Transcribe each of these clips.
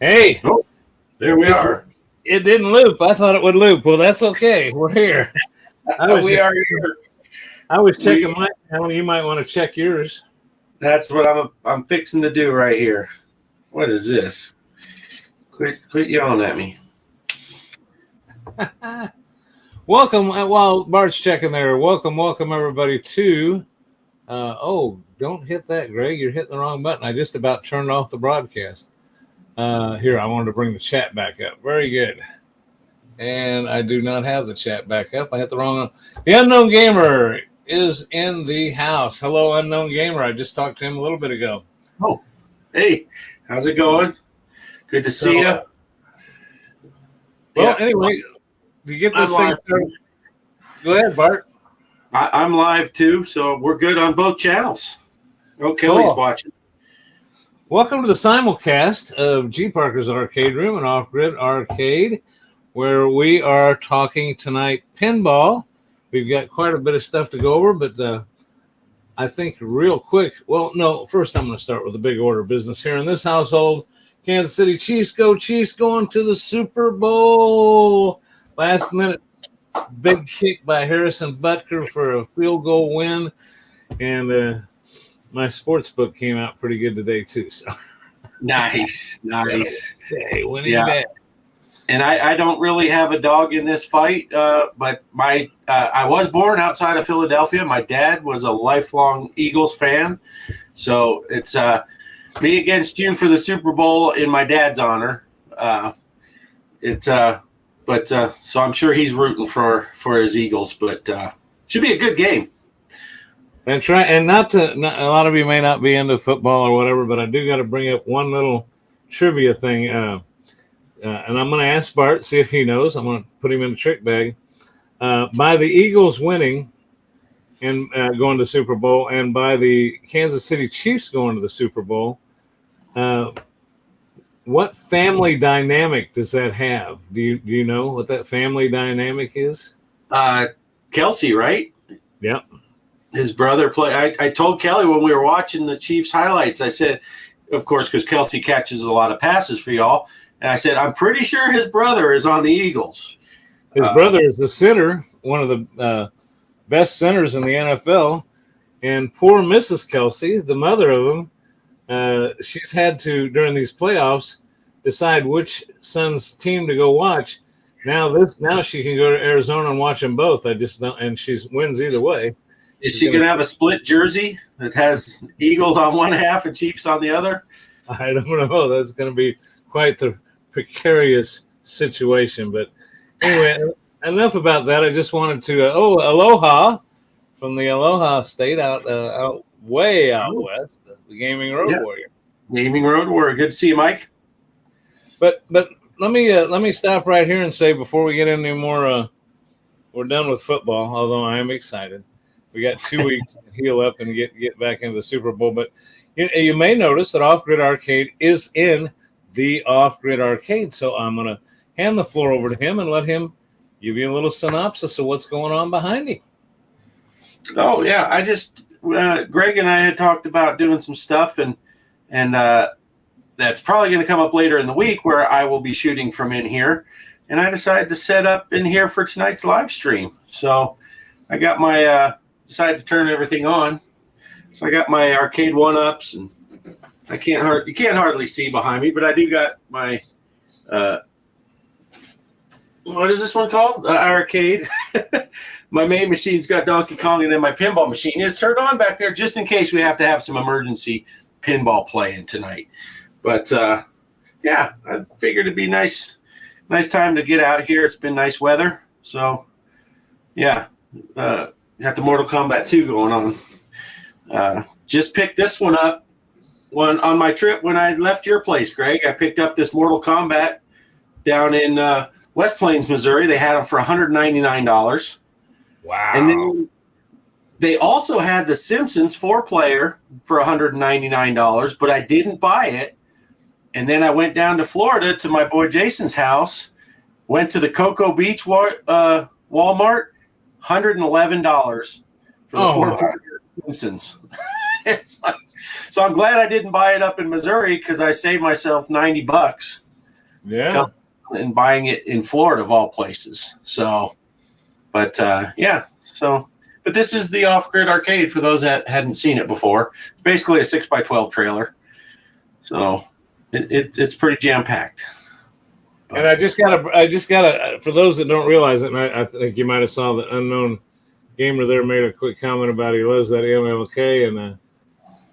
Hey, Oh, there we are. it didn't loop. I thought it would loop. Well, that's okay. We're here. We are here. I was checking my channel. You might want to check yours. That's what I'm fixing to do right here. What is this? Quit yelling at me. Welcome. While Bart's checking there, welcome everybody to. Don't hit that, Greg. You're hitting the wrong button. I just about turned off the broadcast. Here, I wanted to bring the chat back up. Very good. And I do not have the chat back up. I hit the wrong one. The Unknown Gamer is in the house. Hello, Unknown Gamer. I just talked to him a little bit ago. Oh, hey, how's it going? Good to see you. Well, anyway, to get this thing started, go ahead, Bart. I'm live too, so we're good on both channels. Oh, Kelly's watching. Welcome to the simulcast of G.Parkers Arcade Room and Off-Grid Arcade, where we are talking tonight pinball. We've got quite a bit of stuff to go over, but I think real quick, first I'm going to start with the big order of business here in this household. Kansas City Chiefs going to the Super Bowl. Last minute big kick by Harrison Butker for a field goal win, and my sports book came out pretty good today too. So nice. Hey, winning bet. And I don't really have a dog in this fight, but I was born outside of Philadelphia. My dad was a lifelong Eagles fan, so it's me against you for the Super Bowl in my dad's honor. So I'm sure he's rooting for his Eagles, but should be a good game. That's right. And not a lot of you may not be into football or whatever, but I do got to bring up one little trivia thing. And I'm going to ask Bart, see if he knows. I'm going to put him in the trick bag. By the Eagles winning and going to the Super Bowl, and by the Kansas City Chiefs going to the Super Bowl, what family dynamic does that have? Do you know what that family dynamic is? Kelsey, right? Yep. His brother played. I told Kelly when we were watching the Chiefs highlights, I said, of course, because Kelsey catches a lot of passes for y'all, and I said, I'm pretty sure his brother is on the Eagles. His brother is the center, one of the best centers in the NFL, and poor Mrs. Kelsey, the mother of him, she's had to, during these playoffs, decide which son's team to go watch. Now she can go to Arizona and watch them both. I just don't, and she wins either way. Is she going to have a split jersey that has Eagles on one half and Chiefs on the other? I don't know. That's going to be quite the precarious situation. But anyway, enough about that. I just wanted to, aloha from the Aloha State out way out west, the Gaming Road Warrior. Gaming Road Warrior. Good to see you, Mike. But let me stop right here and say before we get into more, we're done with football. Although I am excited, we got 2 weeks to heal up and get back into the Super Bowl. But you may notice that Off-Grid Arcade is in the Off-Grid Arcade, so I'm going to hand the floor over to him and let him give you a little synopsis of what's going on behind him. Oh yeah, I just Greg and I had talked about doing some stuff, and that's probably going to come up later in the week where I will be shooting from in here. And I decided to set up in here for tonight's live stream. So I got my, decided to turn everything on. So I got my arcade one-ups, and you can't hardly see behind me, but I do got my, what is this one called? Arcade. My main machine's got Donkey Kong, and then my pinball machine is turned on back there just in case we have to have some emergency pinball playing tonight. But I figured it'd be nice time to get out here. It's been nice weather, so got the Mortal Kombat 2 going on. Just picked this one up on my trip when I left your place, Greg. I picked up this Mortal Kombat down in West Plains, Missouri. They had them for $199. Wow! And then they also had the Simpsons 4-player for $199, but I didn't buy it. And then I went down to Florida to my boy Jason's house, went to the Cocoa Beach Walmart, $111 for the 4-player Simpsons. So I'm glad I didn't buy it up in Missouri because I saved myself $90. Yeah. And buying it in Florida of all places. So, but yeah. So, but this is the Off-Grid Arcade for those that hadn't seen it before. It's basically a 6x12 trailer. So it's pretty jam packed. And I just gotta, for those that don't realize it, and I think you might have saw the unknown gamer there made a quick comment about he loves that MLK, and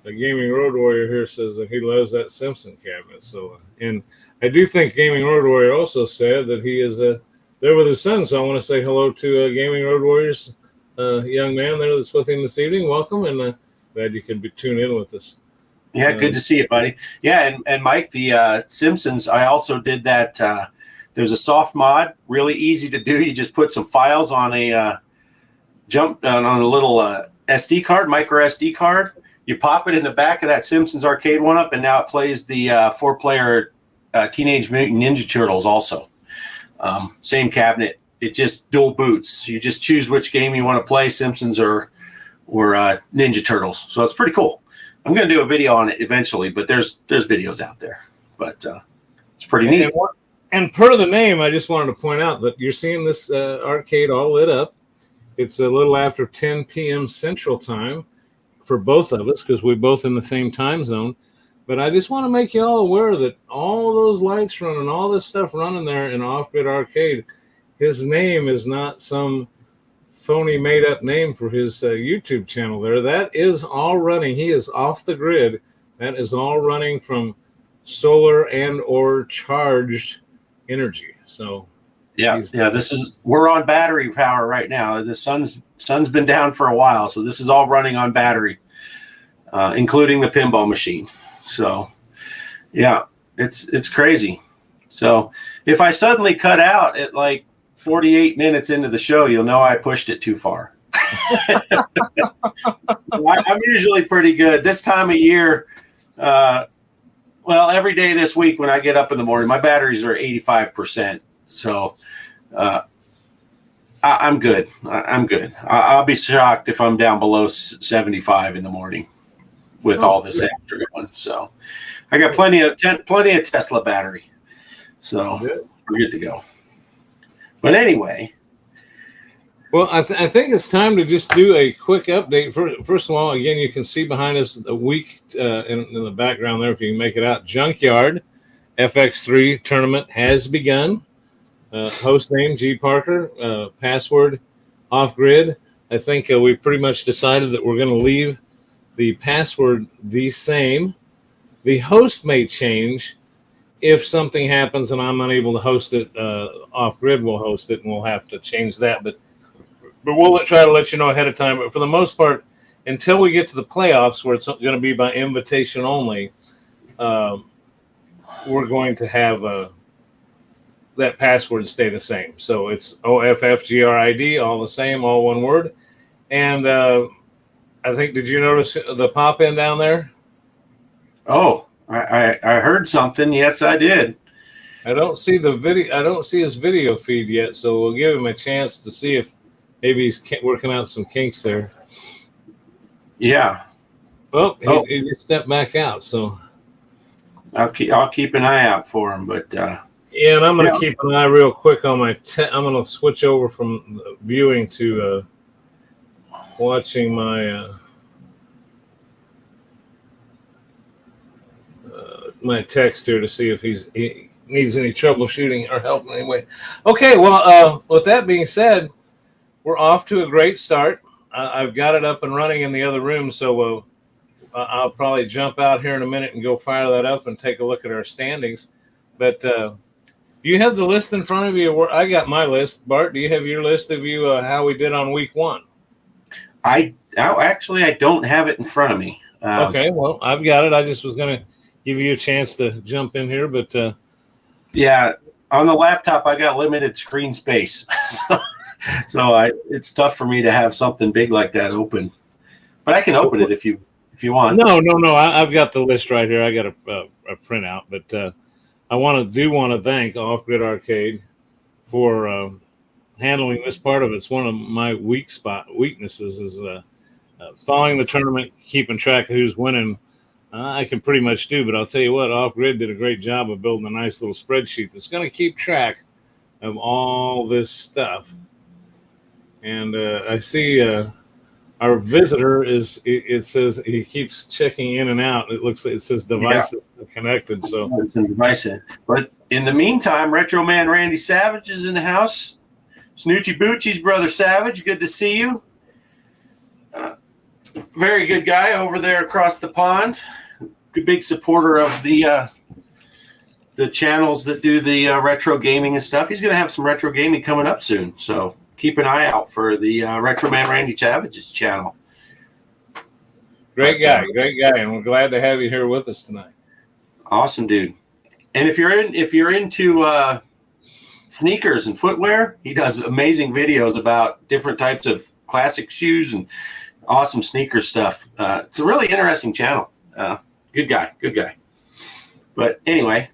the Gaming Road Warrior here says that he loves that Simpson cabinet. So, and I do think Gaming Road Warrior also said that he is there with his son. So I want to say hello to Gaming Road Warrior's young man there that's with him this evening. Welcome, and glad you could tune in with us. Yeah, good to see you, buddy. Yeah, and Mike, the Simpsons, I also did that. There's a soft mod, really easy to do. You just put some files on a on a little SD card, micro SD card. You pop it in the back of that Simpsons arcade one-up, and now it plays the 4-player Teenage Mutant Ninja Turtles also. Same cabinet. It just dual boots. You just choose which game you want to play, Simpsons or Ninja Turtles. So it's pretty cool. I'm going to do a video on it eventually, but there's videos out there. But it's pretty neat. And per the name, I just wanted to point out that you're seeing this arcade all lit up. It's a little after 10 p.m. Central Time for both of us because we're both in the same time zone. But I just want to make you all aware that all those lights running, all this stuff running there in Off-Grid Arcade, his name is not some phony made-up name for his YouTube channel there. That is all running. He is off the grid. That is all running from solar and or charged energy. So yeah, we're on battery power right now. The sun's been down for a while, so this is all running on battery, including the pinball machine. So yeah, it's crazy. So if I suddenly cut out at like 48 minutes into the show, you'll know I pushed it too far. I'm usually pretty good this time of year. Well, every day this week when I get up in the morning, my batteries are 85%. So I'm good. I'm good. I'll be shocked if I'm down below 75 in the morning with all this extra going. So I got plenty of Tesla battery. So we're good to go. But anyway. Well, I think it's time to just do a quick update. First of all, again, you can see behind us a week in the background there, if you can make it out. Junkyard FX3 Tournament has begun. Host name, G.Parker. Password, Off-Grid. I think we pretty much decided that we're going to leave the password the same. The host may change. If something happens and I'm unable to host it, Off-Grid will host it, and we'll have to change that. But we'll try to let you know ahead of time. But for the most part, until we get to the playoffs, where it's going to be by invitation only, we're going to have that password stay the same. So it's OFFGRID, all the same, all one word. And I think, did you notice the pop-in down there? Oh, I heard something. Yes, I did. I don't see the video. I don't see his video feed yet, so we'll give him a chance to see if maybe he's working out some kinks there. Yeah. Well, he just stepped back out, so I'll keep an eye out for him. But yeah, and I'm going to keep an eye real quick on my. I'm going to switch over from viewing to watching my my text here to see if he needs any troubleshooting or help in any way. Okay, well, with that being said, we're off to a great start. I've got it up and running in the other room, so I'll probably jump out here in a minute and go fire that up and take a look at our standings. But do you have the list in front of you? I got my list. Bart, do you have your list of you how we did on week one? I don't have it in front of me. Okay, well, I've got it. I just was going to give you a chance to jump in here, but yeah, on the laptop I got limited screen space, so it's tough for me to have something big like that open. But I can open it if you want. No. I've got the list right here. I got a printout, but I want to thank Off-Grid Arcade for handling this part of it. It's one of my weaknesses is following the tournament, keeping track of who's winning. I can pretty much do, but I'll tell you what, Off Grid did a great job of building a nice little spreadsheet that's going to keep track of all this stuff. And I see our visitor it says he keeps checking in and out. It looks like it says device connected. So it's a device. But in the meantime, Retro Man Randy Savage is in the house. Snoochie Boochie's brother Savage, good to see you. Very good guy over there across the pond. Big supporter of the channels that do the retro gaming and stuff. He's going to have some retro gaming coming up soon, so keep an eye out for the Retro Man Randy Savage's channel. Great guy, and we're glad to have you here with us tonight. Awesome, dude. And if you're into sneakers and footwear, he does amazing videos about different types of classic shoes and awesome sneaker stuff. It's a really interesting channel. Good guy. But anyway,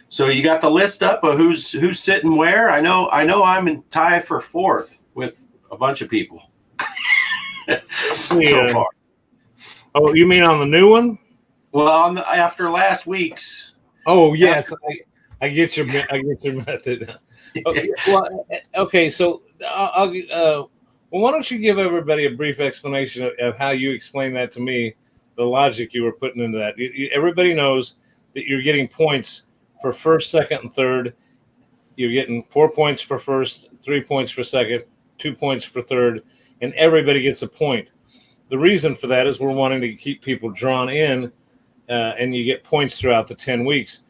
so you got the list up of who's sitting where. I know I'm in tie for fourth with a bunch of people so far. Oh, you mean on the new one? Well, after last week's. Oh yes, I get your method. Okay, well, okay, so well, why don't you give everybody a brief explanation of how you explain that to me, the logic you were putting into that. Everybody knows that you're getting points for first, second, and third. You're getting 4 points for first, 3 points for second, 2 points for third, and everybody gets a point. The reason for that is we're wanting to keep people drawn in, and you get points throughout the 10 weeks.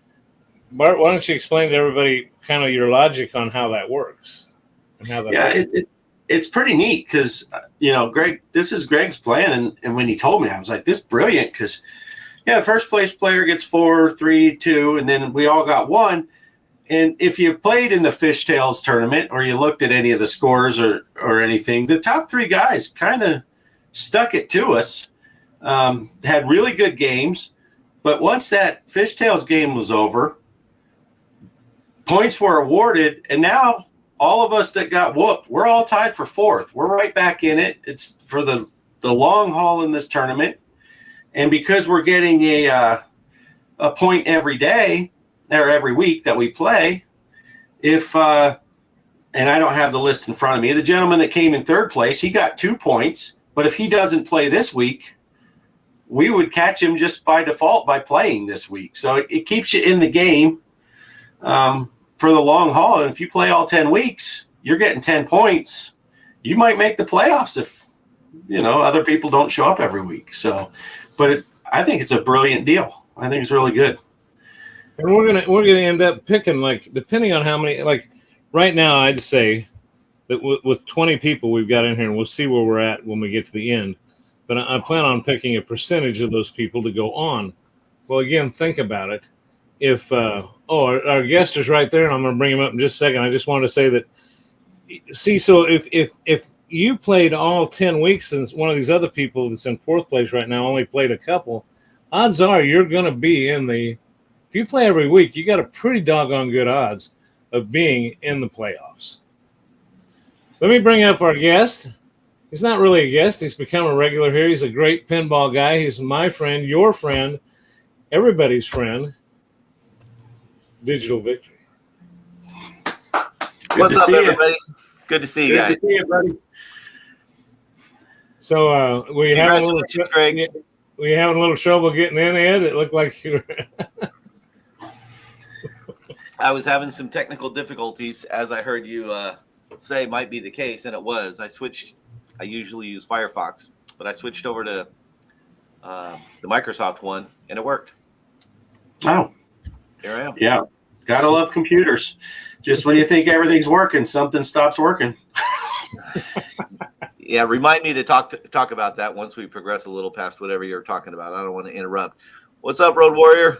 Bart, why don't you explain to everybody kind of your logic on how that works? And how that it's pretty neat because, Greg, this is Greg's plan. And when he told me, I was like, this is brilliant because, the first place player gets 4, 3, 2, and then we all got 1. And if you played in the Fishtails tournament or you looked at any of the scores or anything, the top 3 guys kind of stuck it to us, had really good games. But once that Fishtails game was over, points were awarded, and now all of us that got whooped, we're all tied for fourth. We're right back in it. It's for the long haul in this tournament. And because we're getting a point every day or every week that we play, if and I don't have the list in front of me, the gentleman that came in third place, he got 2 points. But if he doesn't play this week, we would catch him just by default by playing this week. So it keeps you in the game for the long haul. And if you play all 10 weeks, you're getting 10 points. You might make the playoffs if, other people don't show up every week. So, but I think it's a brilliant deal. I think it's really good. And we're gonna end up picking, like, depending on how many, like right now, I'd say that with 20 people we've got in here, and we'll see where we're at when we get to the end. But I plan on picking a percentage of those people to go on. Well, again, think about it. If our guest is right there, and I'm going to bring him up in just a second. I just wanted to say that. See, so if you played all 10 weeks, and one of these other people that's in fourth place right now only played a couple, odds are you're going to be in the. If you play every week, you got a pretty doggone good odds of being in the playoffs. Let me bring up our guest. He's not really a guest. He's become a regular here. He's a great pinball guy. He's my friend, your friend, everybody's friend. Digital Victory. What's up, everybody? Good to see you guys. Good to see you, buddy. So we having a little trouble getting in, Ed? It looked like you were. I was having some technical difficulties, as I heard you say might be the case, and it was. I usually use Firefox, but I switched over to the Microsoft one, and it worked. Oh. Here I am. Yeah. Gotta love computers. Just when you think everything's working, something stops working. Yeah, remind me to talk about that once we progress a little past whatever you're talking about. I don't want to interrupt. What's up, Road Warrior?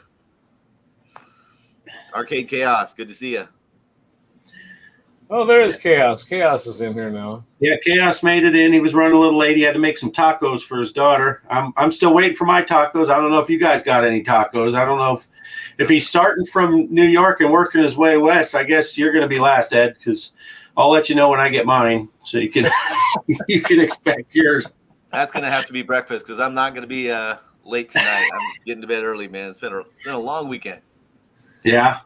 Arcade Chaos, good to see you. Oh, there is Chaos. Chaos is in here now. Yeah, Chaos made it in. He was running a little late. He had to make some tacos for his daughter. I'm still waiting for my tacos. I don't know if you guys got any tacos. I don't know if he's starting from New York and working his way west. I guess you're going to be last, Ed, because I'll let you know when I get mine, so you can you can expect yours. That's going to have to be breakfast because I'm not going to be late tonight. I'm getting to bed early, man. It's been a long weekend. Yeah.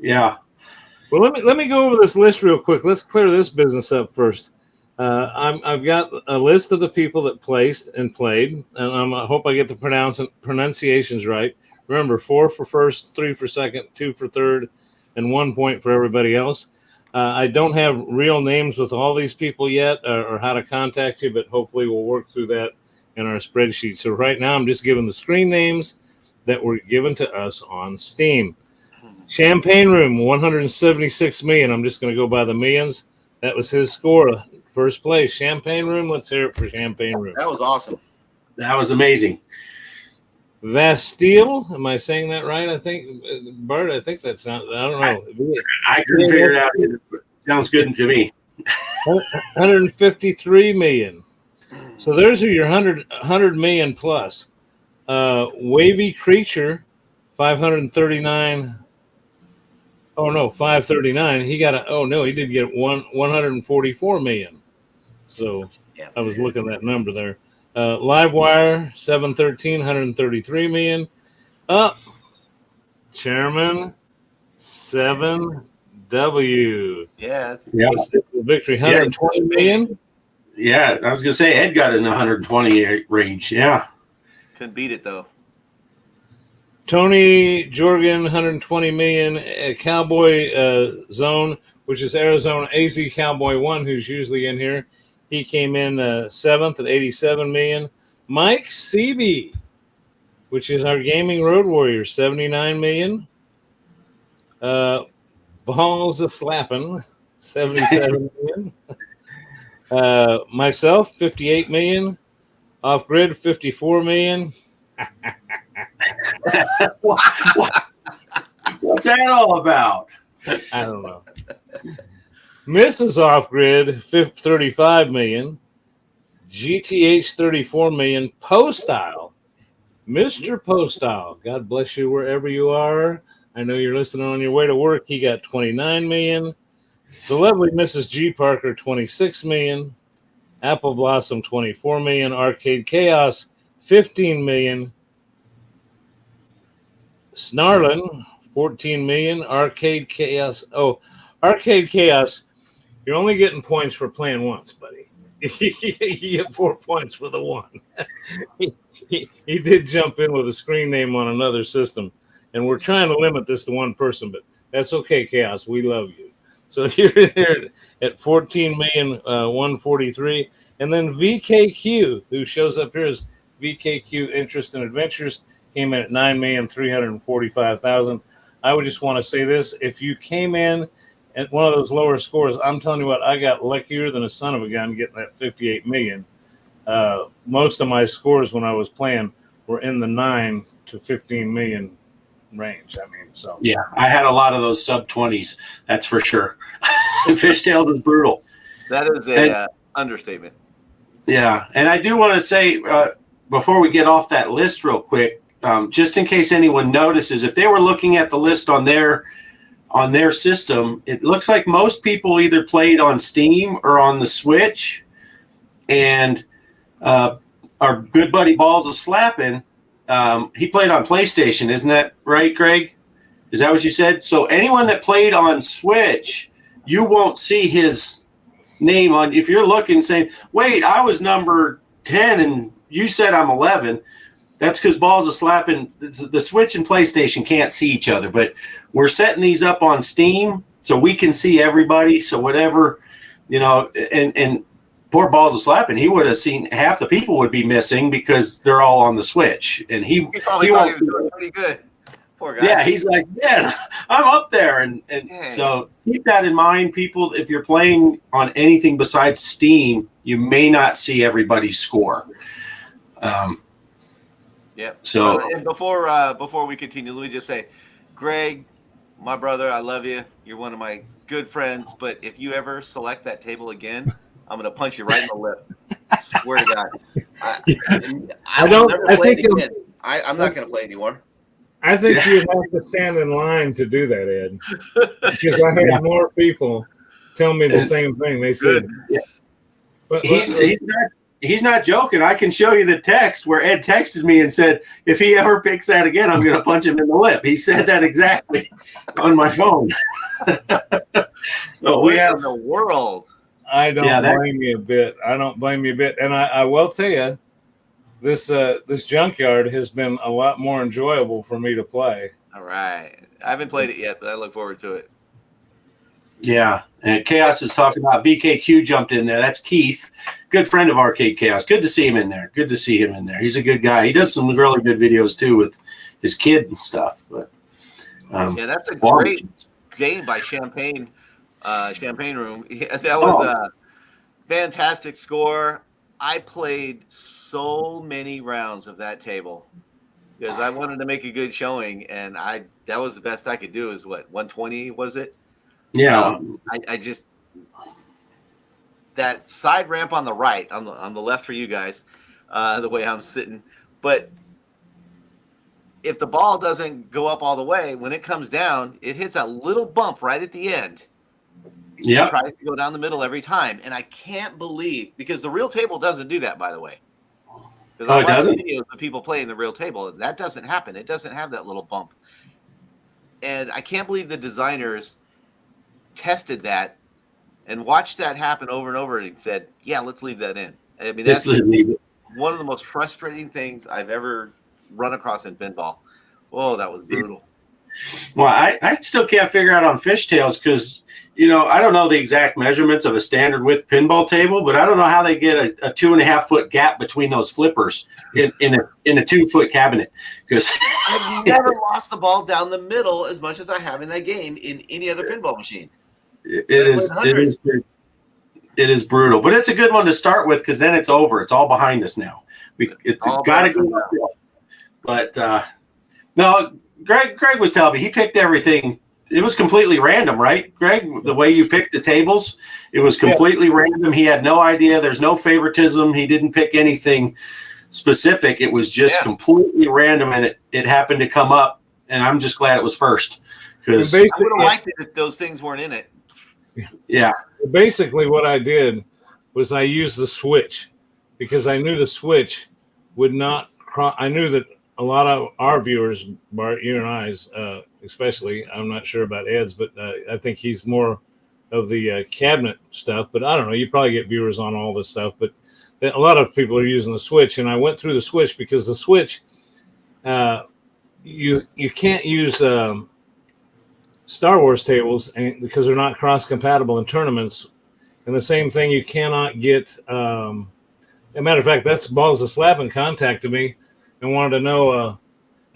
Well, let me go over this list real quick. Let's clear this business up first. I've got a list of the people that placed and played, and I hope I get the pronunciations right. Remember, 4 for first, 3 for second, 2 for third, and 1 point for everybody else. I don't have real names with all these people yet, or how to contact you, but hopefully we'll work through that in our spreadsheet. So right now I'm just giving the screen names that were given to us on Steam. Champagne Room, 176 million. I'm just going to go by the millions. That was his score. First place. Champagne Room. Let's hear it for Champagne Room. That was awesome. That was amazing. Vastille. Am I saying that right? I think, Bart, I think that sounds, I don't know. I couldn't figure it out either, but it sounds good to me. 153 million. So those are your 100 million plus. Wavy Creature, 539. Oh no, 539. He got he did get 144 million. So yeah, I was looking at that number there. Livewire, 713, 133 million. Chairman, 7W. Yes. Yeah. Victory, 120 million. Yeah, I was going to say Ed got in the 120 range. Yeah. Couldn't beat it, though. Tony Jorgen, 120 million. Cowboy Zone, which is Arizona AZ Cowboy 1, who's usually in here. He came in 7th at 87 million. Mike Seeby, which is our Gaming Road Warrior, 79 million. Balls a slapping, 77 million. Myself, 58 million. Off Grid, 54 million. What's that all about? I don't know. Mrs. Off Grid, 35 million. GTH, 34 million. Poestyle, Mr. Poestyle, God bless you wherever you are. I know you're listening on your way to work. He got 29 million. The lovely Mrs. G.Parker, 26 million. Apple Blossom, 24 million. Arcade Chaos, 15 million. Snarlin, 14 million. Arcade Chaos. Oh, Arcade Chaos, you're only getting points for playing once, buddy. You get 4 points for the one. He did jump in with a screen name on another system, and we're trying to limit this to one person, but that's okay, Chaos. We love you. So you're in here at 14 million, 143. And then VKQ, who shows up here as VKQ Interest and Adventures, came in at 9,345,000. I would just want to say this. If you came in at one of those lower scores, I'm telling you what, I got luckier than a son of a gun getting that 58 million. Most of my scores when I was playing were in the 9 to 15 million range. I mean, so yeah, I had a lot of those sub 20s. That's for sure. Fishtails is brutal. That is a understatement. Yeah, and I do want to say before we get off that list real quick, just in case anyone notices, if they were looking at the list on their system, it looks like most people either played on Steam or on the Switch, and our good buddy Balls of Slapping, he played on PlayStation. Isn't that right, Greg? Is that what you said? So anyone that played on Switch, you won't see his name on. If you're looking saying, wait, I was number 10 and you said I'm 11, that's because Balls of Slapping, the Switch and PlayStation can't see each other, but we're setting these up on Steam so we can see everybody. So whatever, and poor Balls of Slapping, he would have seen half the people would be missing because they're all on the Switch, and he probably thought he was doing pretty good. Poor guy. Yeah, he's like, man, I'm up there, and so keep that in mind, people. If you're playing on anything besides Steam, you may not see everybody's score. Yeah. So and before we continue, let me just say, Greg, my brother, I love you. You're one of my good friends. But if you ever select that table again, I'm gonna punch you right in the lip. Swear to God. I'm not gonna play anymore. I think you have to stand in line to do that, Ed. Because I had more people tell me the same thing. They said, he's he's not joking. I can show you the text where Ed texted me and said, if he ever picks that again, I'm going to punch him in the lip. He said that exactly on my phone. So what in the world? I don't blame you a bit. I don't blame you a bit. And I will tell you, this junkyard has been a lot more enjoyable for me to play. All right. I haven't played it yet, but I look forward to it. Yeah, and Chaos is talking about VKQ jumped in there. That's Keith, good friend of Arcade Chaos. Good to see him in there. Good to see him in there. He's a good guy. He does some really good videos too with his kid and stuff. But yeah, that's a great game by Champagne Room. That was a fantastic score. I played so many rounds of that table because I wanted to make a good showing, and that was the best I could do. Is what 120 was it? Yeah, I just that side ramp on the right, on the left for you guys, the way I'm sitting. But if the ball doesn't go up all the way, when it comes down, it hits a little bump right at the end. Yeah, it tries to go down the middle every time, and I can't believe because the real table doesn't do that, by the way. Because I watch videos of people playing the real table, and that doesn't happen. It doesn't have that little bump, and I can't believe the designers tested that and watched that happen over and over and said, yeah, let's leave that in. I mean, that's one of the most frustrating things I've ever run across in pinball. Oh, that was brutal. Well, I still can't figure out on fishtails because, I don't know the exact measurements of a standard width pinball table, but I don't know how they get a 2.5 foot gap between those flippers in a 2 foot cabinet. Because I've never lost the ball down the middle as much as I have in that game in any other pinball machine. It is brutal, but it's a good one to start with because then it's over. It's all behind us now. It's got to go uphill. But no, Greg was telling me he picked everything. It was completely random, right, Greg? The way you picked the tables, it was completely random. He had no idea. There's no favoritism. He didn't pick anything specific. It was just completely random, and it happened to come up. And I'm just glad it was first because I would have liked it if those things weren't in it. Yeah. Basically, what I did was I used the switch because I knew the switch would not cross. I knew that a lot of our viewers, Bart, you and I's, especially, I'm not sure about Ed's, but I think he's more of the cabinet stuff. But I don't know. You probably get viewers on all this stuff. But a lot of people are using the switch, and I went through the switch because the switch, you can't use Star Wars tables because they're not cross-compatible in tournaments. And the same thing, you cannot get as a matter of fact, that's Balls of Slapping contacted me and wanted to know,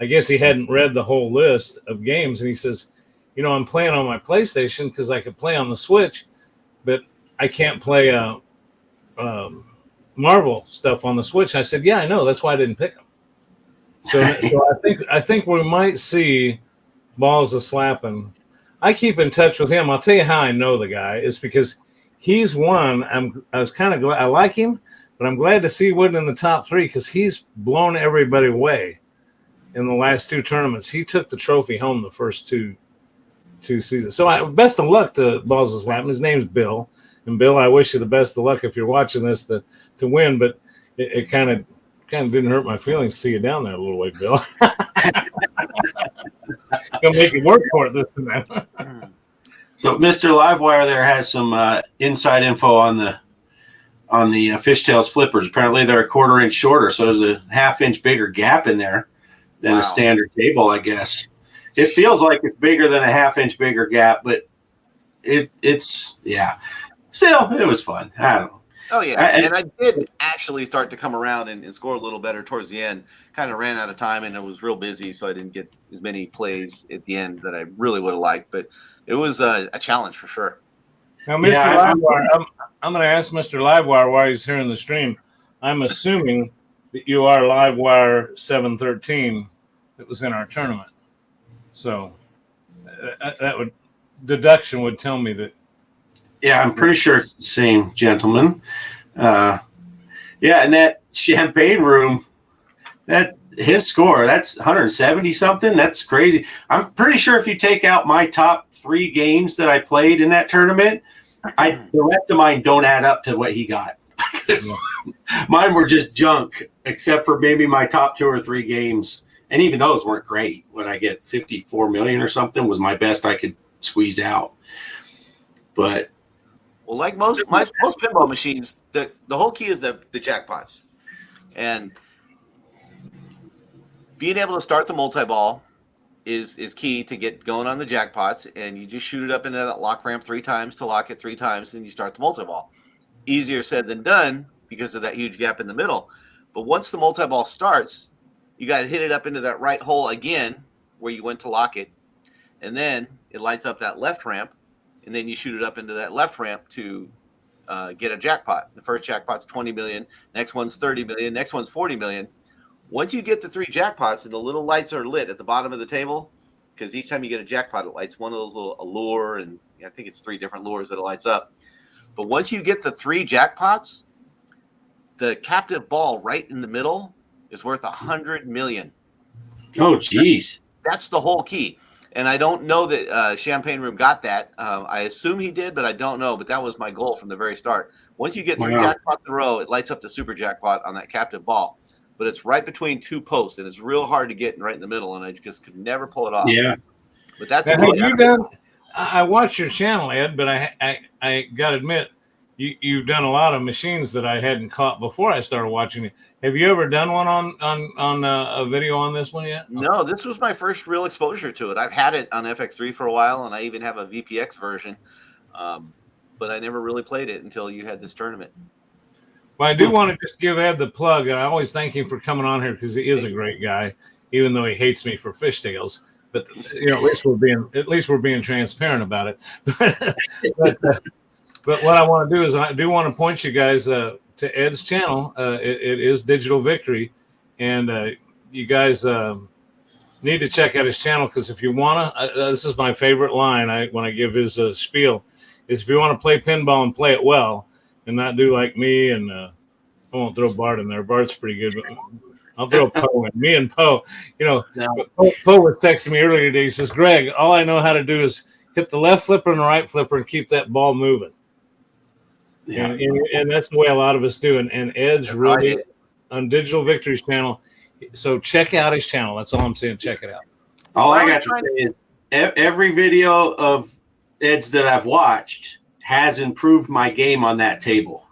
I guess he hadn't read the whole list of games. And he says, I'm playing on my PlayStation because I could play on the Switch, but I can't play Marvel stuff on the Switch. I said, yeah, I know. That's why I didn't pick them. So I think we might see Balls of Slapping. I keep in touch with him. I'll tell you how I know the guy is because he's one. I was kind of glad. I like him, but I'm glad to see he wasn't in the top 3 because he's blown everybody away in the last 2 tournaments. He took the trophy home the first two seasons. So best of luck to Balls of Slapping. His name's Bill, and Bill, I wish you the best of luck if you're watching this to win. But it kind of didn't hurt my feelings to see you down there a little way, Bill. Gonna make it work for it this time. So Mr. Livewire there has some inside info on the fishtails flippers. Apparently they're a 1/4 inch shorter, so there's a 1/2 inch bigger gap in there than a standard table, I guess. It feels like it's bigger than a 1/2 inch bigger gap, but it's Still, it was fun. I don't know. Oh, yeah. And I did actually start to come around and score a little better towards the end. Kind of ran out of time, and it was real busy, so I didn't get as many plays at the end that I really would have liked. But it was a challenge for sure. Now, Mr. Livewire, I'm going to ask Mr. Livewire while he's here in the stream. I'm assuming that you are Livewire 713 that was in our tournament. So deduction would tell me that. Yeah, I'm pretty sure it's the same gentleman. And that Champagne Room, his score, that's 170 something. That's crazy. I'm pretty sure if you take out my top 3 games that I played in that tournament, the rest of mine don't add up to what he got. Mine were just junk, except for maybe my top 2 or 3 games. And even those weren't great. When I get 54 million or something was my best I could squeeze out. But well, like most pinball machines, the whole key is the jackpots. And being able to start the multi-ball is key to get going on the jackpots. And you just shoot it up into that lock ramp 3 times to lock it 3 times, and you start the multi-ball. Easier said than done because of that huge gap in the middle. But once the multi-ball starts, you got to hit it up into that right hole again where you went to lock it. And then it lights up that left ramp. And then you shoot it up into that left ramp to get a jackpot. The first jackpot's 20 million. Next one's 30 million. Next one's 40 million. Once you get the 3 jackpots and the little lights are lit at the bottom of the table, because each time you get a jackpot, it lights one of those little allure. And I think it's 3 different lures that it lights up. But once you get the 3 jackpots, the captive ball right in the middle is worth 100 million. oh, geez. That's the whole key. And I don't know that Champagne Room got that. I assume he did, but I don't know. But that was my goal from the very start. Once you get 3 jackpots in a row, it lights up the super jackpot on that captive ball. But it's right between 2 posts, and it's real hard to get right in the middle, and I just could never pull it off. Yeah. But that's Have you done? I watch your channel, Ed, but I got to admit, you've done a lot of machines that I hadn't caught before I started watching it. Have you ever done one on a video on this one yet? No, this was my first real exposure to it. I've had it on FX3 for a while, and I even have a VPX version, but I never really played it until you had this tournament. Well, I do want to just give Ed the plug, and I always thank him for coming on here because he is a great guy, even though he hates me for fishtails. But at least we're being transparent about it. But what I want to do is I do want to point you guys to Ed's channel. It is Digital Victory, and you guys need to check out his channel because if you want to, this is my favorite line when I give his spiel, is if you want to play pinball and play it well and not do like me and I won't throw Bart in there. Bart's pretty good, but I'll throw Poe in. Me and Poe, Poe was texting me earlier today. He says, Greg, all I know how to do is hit the left flipper and the right flipper and keep that ball moving. Yeah. And that's the way a lot of us do. And Ed's really on Digital Victory's channel. So check out his channel. That's all I'm saying. Check it out. All I got to say is every video of Ed's that I've watched has improved my game on that table.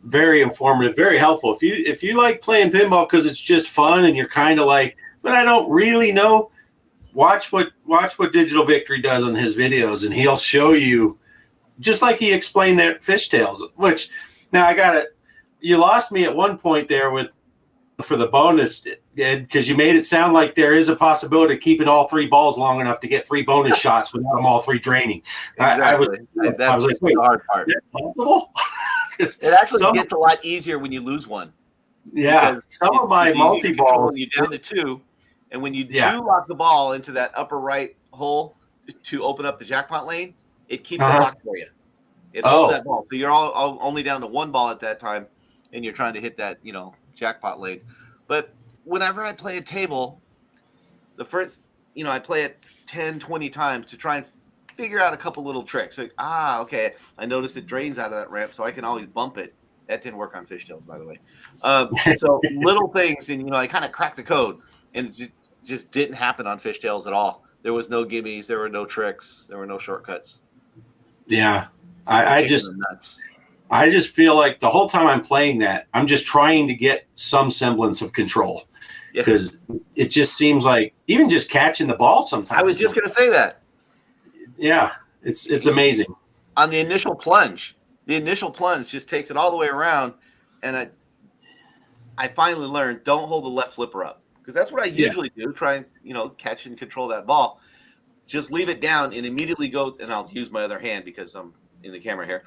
Very informative, very helpful. If you like playing pinball because it's just fun and you're kind of like, but I don't really know, watch what Digital Victory does on his videos, and he'll show you, just like he explained that fishtails. Which now you lost me at one point there for the bonus, Ed, because you made it sound like there is a possibility of keeping all 3 balls long enough to get 3 bonus shots without them all 3 draining. Exactly. That's like, the hard part. Is that possible? It actually gets a lot easier when you lose one. Yeah, some of my multi-balls, you're down to 2, and when you do lock the ball into that upper right hole to open up the jackpot lane, it keeps it locked for you. It holds that ball, so you're all only down to 1 ball at that time, and you're trying to hit that jackpot lane. But whenever I play a table, the first I play it 10, 20 times to try and figure out a couple little tricks. Like, okay, I noticed it drains out of that ramp, so I can always bump it. That didn't work on fishtails, by the way. So little things, and I kind of cracked the code, and it just didn't happen on fishtails at all. There was no gimmies, there were no tricks, there were no shortcuts. Yeah, I just feel like the whole time I'm playing that, I'm just trying to get some semblance of control because it just seems like even just catching the ball sometimes. I was just going to say that. Yeah, it's amazing. On the initial plunge just takes it all the way around, and I finally learned don't hold the left flipper up because that's what I usually do. Try and catch and control that ball. Just leave it down and immediately go. And I'll use my other hand because I'm in the camera here.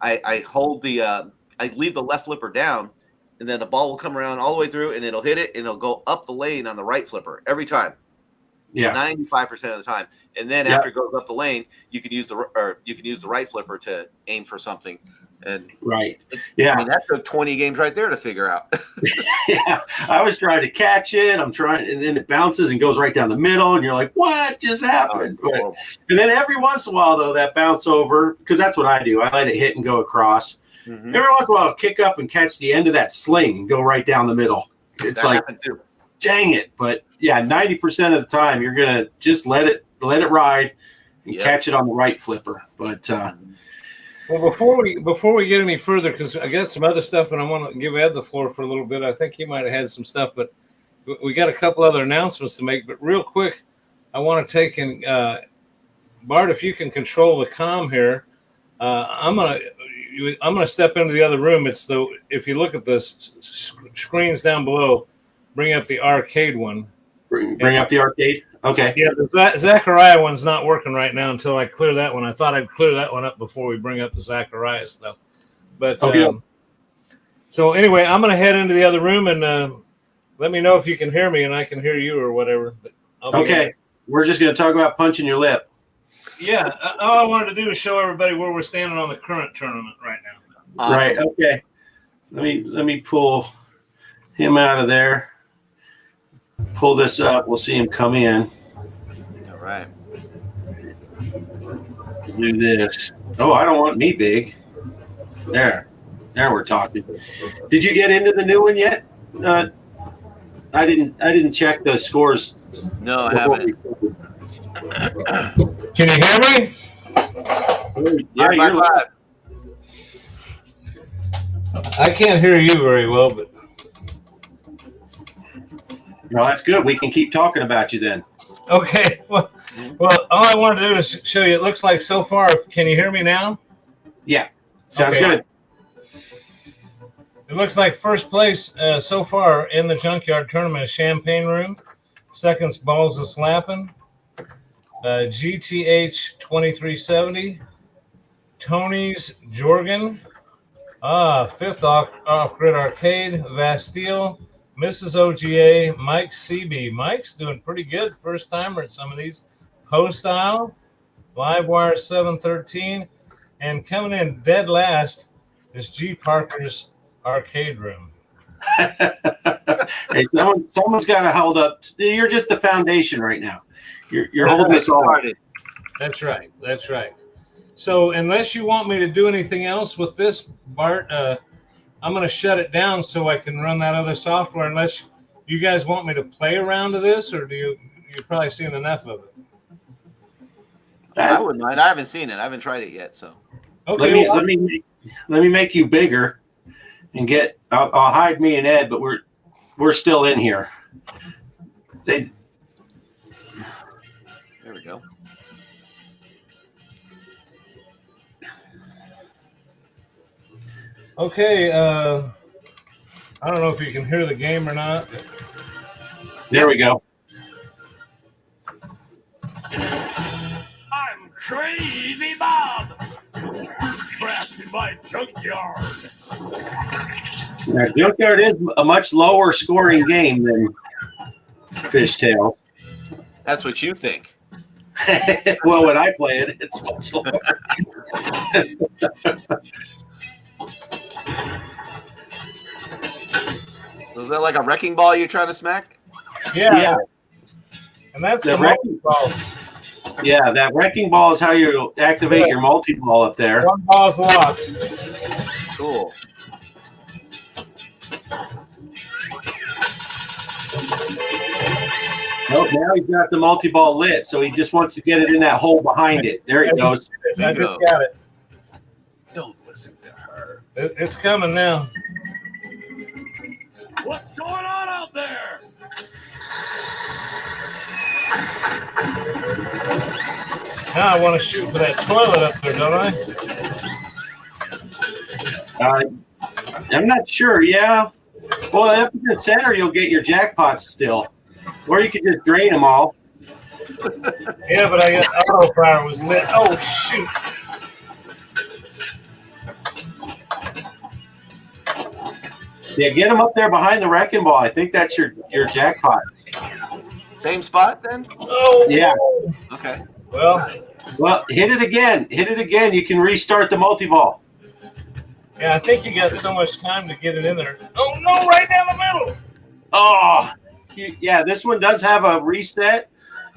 I hold I leave the left flipper down, and then the ball will come around all the way through, and it'll hit it, and it'll go up the lane on the right flipper every time. Yeah, 95% of the time. And then after it goes up the lane, you can use the right flipper to aim for something. And that took 20 games right there to figure out. Yeah, I was trying to catch it. And then it bounces and goes right down the middle, and you're like, "What just happened?" And then every once in a while, though, that bounce over, because that's what I do. I let it hit and go across. Every once in a while, it'll kick up and catch the end of that sling and go right down the middle. It's That like, happened too. dang it. But yeah, 90% of the time, you're going to just let it ride and catch it on the right flipper. But well, before we get any further, because I got some other stuff, and I want to give Ed the floor for a little bit. I think he might have had some stuff, but we got a couple other announcements to make. But real quick, I want to take and Bart, if you can control the comm here, I'm gonna step into the other room. It's if you look at the screens down below, bring up the arcade one. Bring up the arcade. Okay. Yeah, the Zachariah one's not working right now until I clear that one. I thought I'd clear that one up before we bring up the Zachariah stuff. But so anyway, I'm gonna head into the other room and let me know if you can hear me and I can hear you or whatever. But okay. We're just gonna talk about punching your lip. Yeah, all I wanted to do is show everybody where we're standing on the current tournament right now. Awesome. Right. Okay. Let me pull him out of there. Pull this up. We'll see him come in. All right. Do this. Oh, I don't want me big. There we're talking. Did you get into the new one yet? I didn't check the scores. No, I haven't. Can you hear me? Yeah, You're live. I can't hear you very well, but no, that's good. We can keep talking about you then. okay. Well, all I wanted to do is show you. It looks like so far. Can you hear me now? Yeah, sounds Okay. good. It looks like first place so far in the Junkyard Tournament is Champagne Room. Second's Balls of Slapping. GTH 2370. Tony's Jorgen. Fifth Off-Grid Arcade. Vastille. Mrs. OGA. Mike CB. Mike's doing pretty good. First timer at some of these. Poestyle. Livewire 713. And coming in dead last is G.Parkers Arcade Room. Hey, someone's got to hold up. You're just the foundation right now. You're holding us all. Started. That's right. That's right. So unless you want me to do anything else with this, Bart, I'm going to shut it down so I can run that other software. Unless you guys want me to play around to this, or you've probably seen enough of it. I wouldn't mind. I haven't seen it. I haven't tried it yet. So Okay. Let me make you bigger and get. I'll hide me and Ed, but we're still in here. there we go. Okay. I don't know if you can hear the game or not. There we go. I'm Crazy Bob. Trapped in my junkyard. Now, Junkyard is a much lower scoring game than Fishtail. That's what you think. Well, when I play it, it's much lower. Was that like a wrecking ball you're trying to smack? Yeah. And that's The the wrecking ball. Yeah, that wrecking ball is how you activate your multi-ball up there. One ball's locked. Cool. Nope, now he's got the multi-ball lit, so he just wants to get it in that hole behind it. There it goes. I just got it. Don't listen to her. It's coming now. What's going on out there? Now I want to shoot for that toilet up there, don't I? I'm not sure. Yeah. Well, up in the center, you'll get your jackpots still, or you could just drain them all. Yeah, but I got auto fire was lit. Oh shoot! Yeah, get them up there behind the wrecking ball. I think that's your jackpot. Same spot then? Oh Yeah. Okay. Well, Hit it again. Hit it again. You can restart the multi-ball. yeah, I think you got so much time to get it in there. Oh no! Right down the middle. Oh, yeah. This one does have a reset.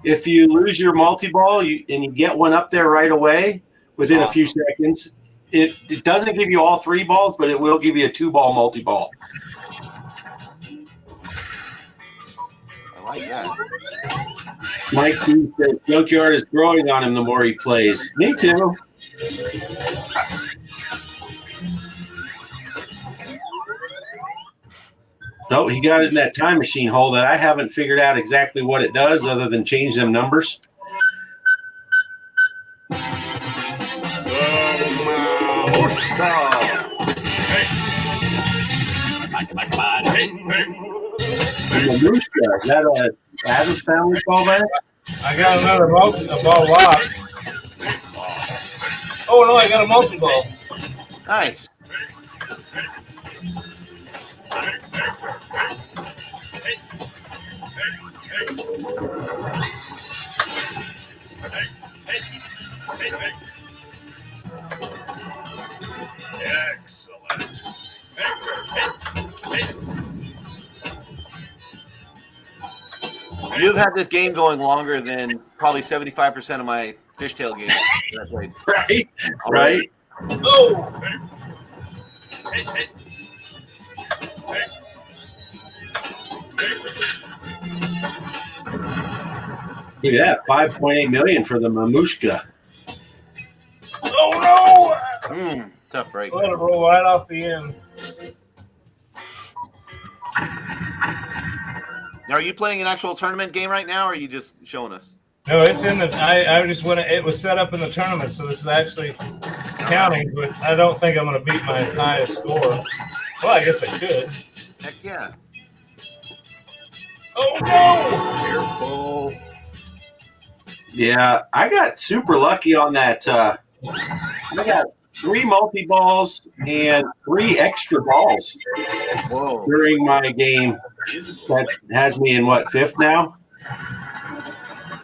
If you lose your multi-ball and you get one up there right away within a few seconds, It doesn't give you all 3 balls, but it will give you a 2-ball multi-ball. I like that. Mike B says Junkyard is growing on him the more he plays. Me too. No, he got it in that time machine hole that I haven't figured out exactly what it does other than change them numbers. Mamushka, is that a Adams family callback? I got another multi-ball locked. Oh, no, I got a multi-ball. Nice. Excellent. You've had this game going longer than probably 75% of my fishtail games that I played. Right, right. Oh! Look at that, $5.8 million for the Mamushka. Oh, no! Tough break. Let it roll right off the end. Now, are you playing an actual tournament game right now, or are you just showing us? No, it's in the. I just went. It was set up in the tournament, so this is actually counting. But I don't think I'm going to beat my highest score. Well, I guess I could. Heck yeah! Oh no! Careful. Yeah, I got super lucky on that. I got 3 multi-balls and 3 extra balls Whoa! during my game. That has me in what, 5th now?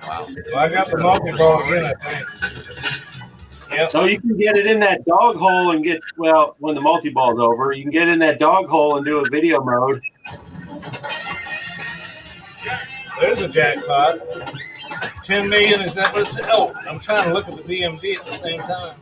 Wow. Well, I got the multi-ball again, I think. Yep. So you can get it in that dog hole and get, well, when the multi-ball's over, you can get in that dog hole and do a video mode. There's a jackpot. 10 million, is that what's? Oh, I'm trying to look at the BMD at the same time.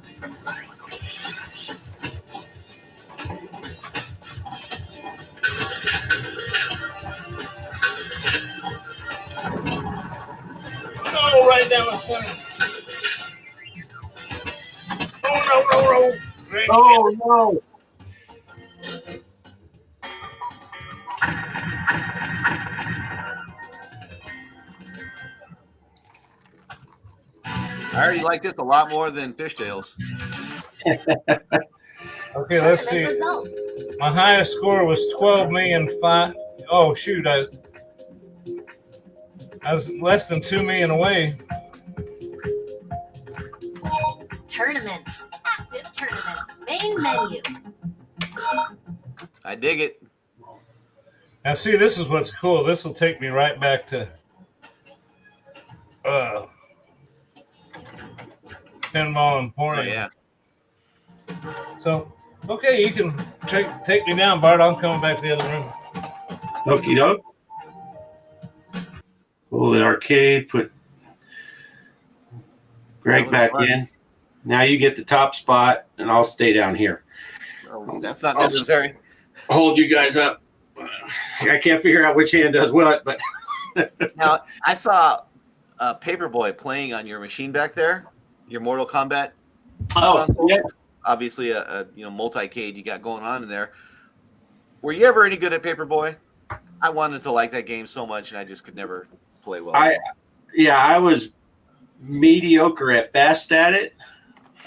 No, right down the center. Oh, no. Great. Oh, no. I already like this a lot more than fishtails. Okay, let's see. My highest score was 12,000,005. Oh shoot, I was less than 2 million away. Tournaments. Active tournaments. Main menu. I dig it. Now see, this is what's cool. This will take me right back to Pinball and Oh, Emporium. yeah. So, okay, you can take me down, Bart. I'm coming back to the other room. Okie doke. Pull the arcade, put Greg back in. Now you get the top spot, and I'll stay down here. Oh, that's not necessary. Hold you guys up. I can't figure out which hand does what, but Now, I saw Paperboy playing on your machine back there, your Mortal Kombat. console. yeah. Obviously, a multi-cade you got going on in there. Were you ever any good at Paperboy? I wanted to like that game so much, and I just could never play well. I was mediocre at best at it.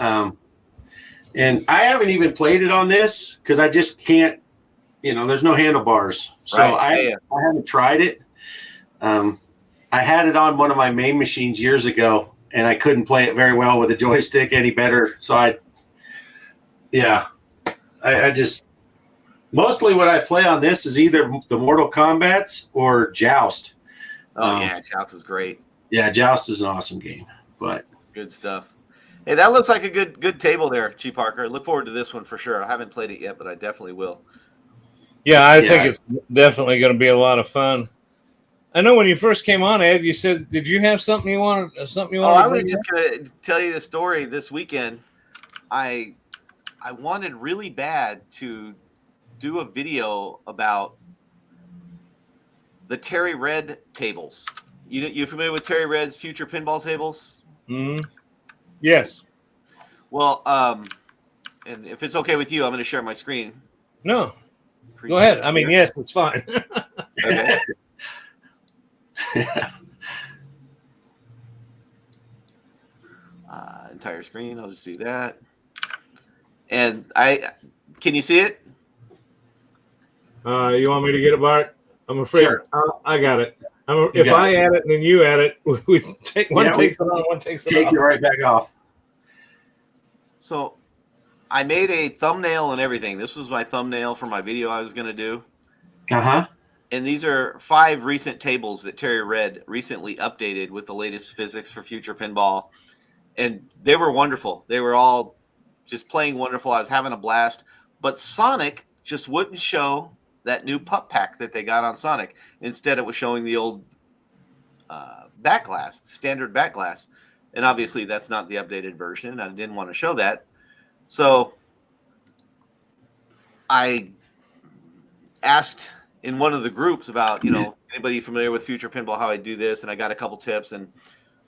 And I haven't even played it on this because I just can't, there's no handlebars. So Right. I haven't tried it. I had it on one of my main machines years ago, and I couldn't play it very well with a joystick any better. So I just, mostly what I play on this is either the Mortal Kombats or Joust. Oh, yeah, Joust is great. Yeah, Joust is an awesome game. But Good stuff. Hey, that looks like a good table there, G.Parker. Look forward to this one for sure. I haven't played it yet, but I definitely will. Yeah, I think it's definitely going to be a lot of fun. I know when you first came on, Ed, you said, did you have something you wanted? I was just going to tell you the story this weekend. I I wanted really bad to do a video about the Terry Red tables. You familiar with Terry Red's future pinball tables? Mm-hmm. Yes. Well, and if it's okay with you, I'm going to share my screen. No. Go ahead. I mean, yes, it's fine. Okay. Entire screen. I'll just do that. And can you see it? You want me to get it, Bart? I'm afraid Sure. I got it. If I add it and then you add it, we take one takes it on, one takes it off. Take it right back off. So I made a thumbnail and everything. This was my thumbnail for my video I was going to do. Uh-huh. And these are 5 recent tables that Terry Red recently updated with the latest physics for future pinball. And they were wonderful. They were all just playing wonderful. I was having a blast. But Sonic just wouldn't show that new pup pack that they got on Sonic. Instead, it was showing the old back glass, standard back glass. And obviously, that's not the updated version. I didn't want to show that. So I asked in one of the groups about, anybody familiar with future pinball, how I do this. And I got a couple tips. And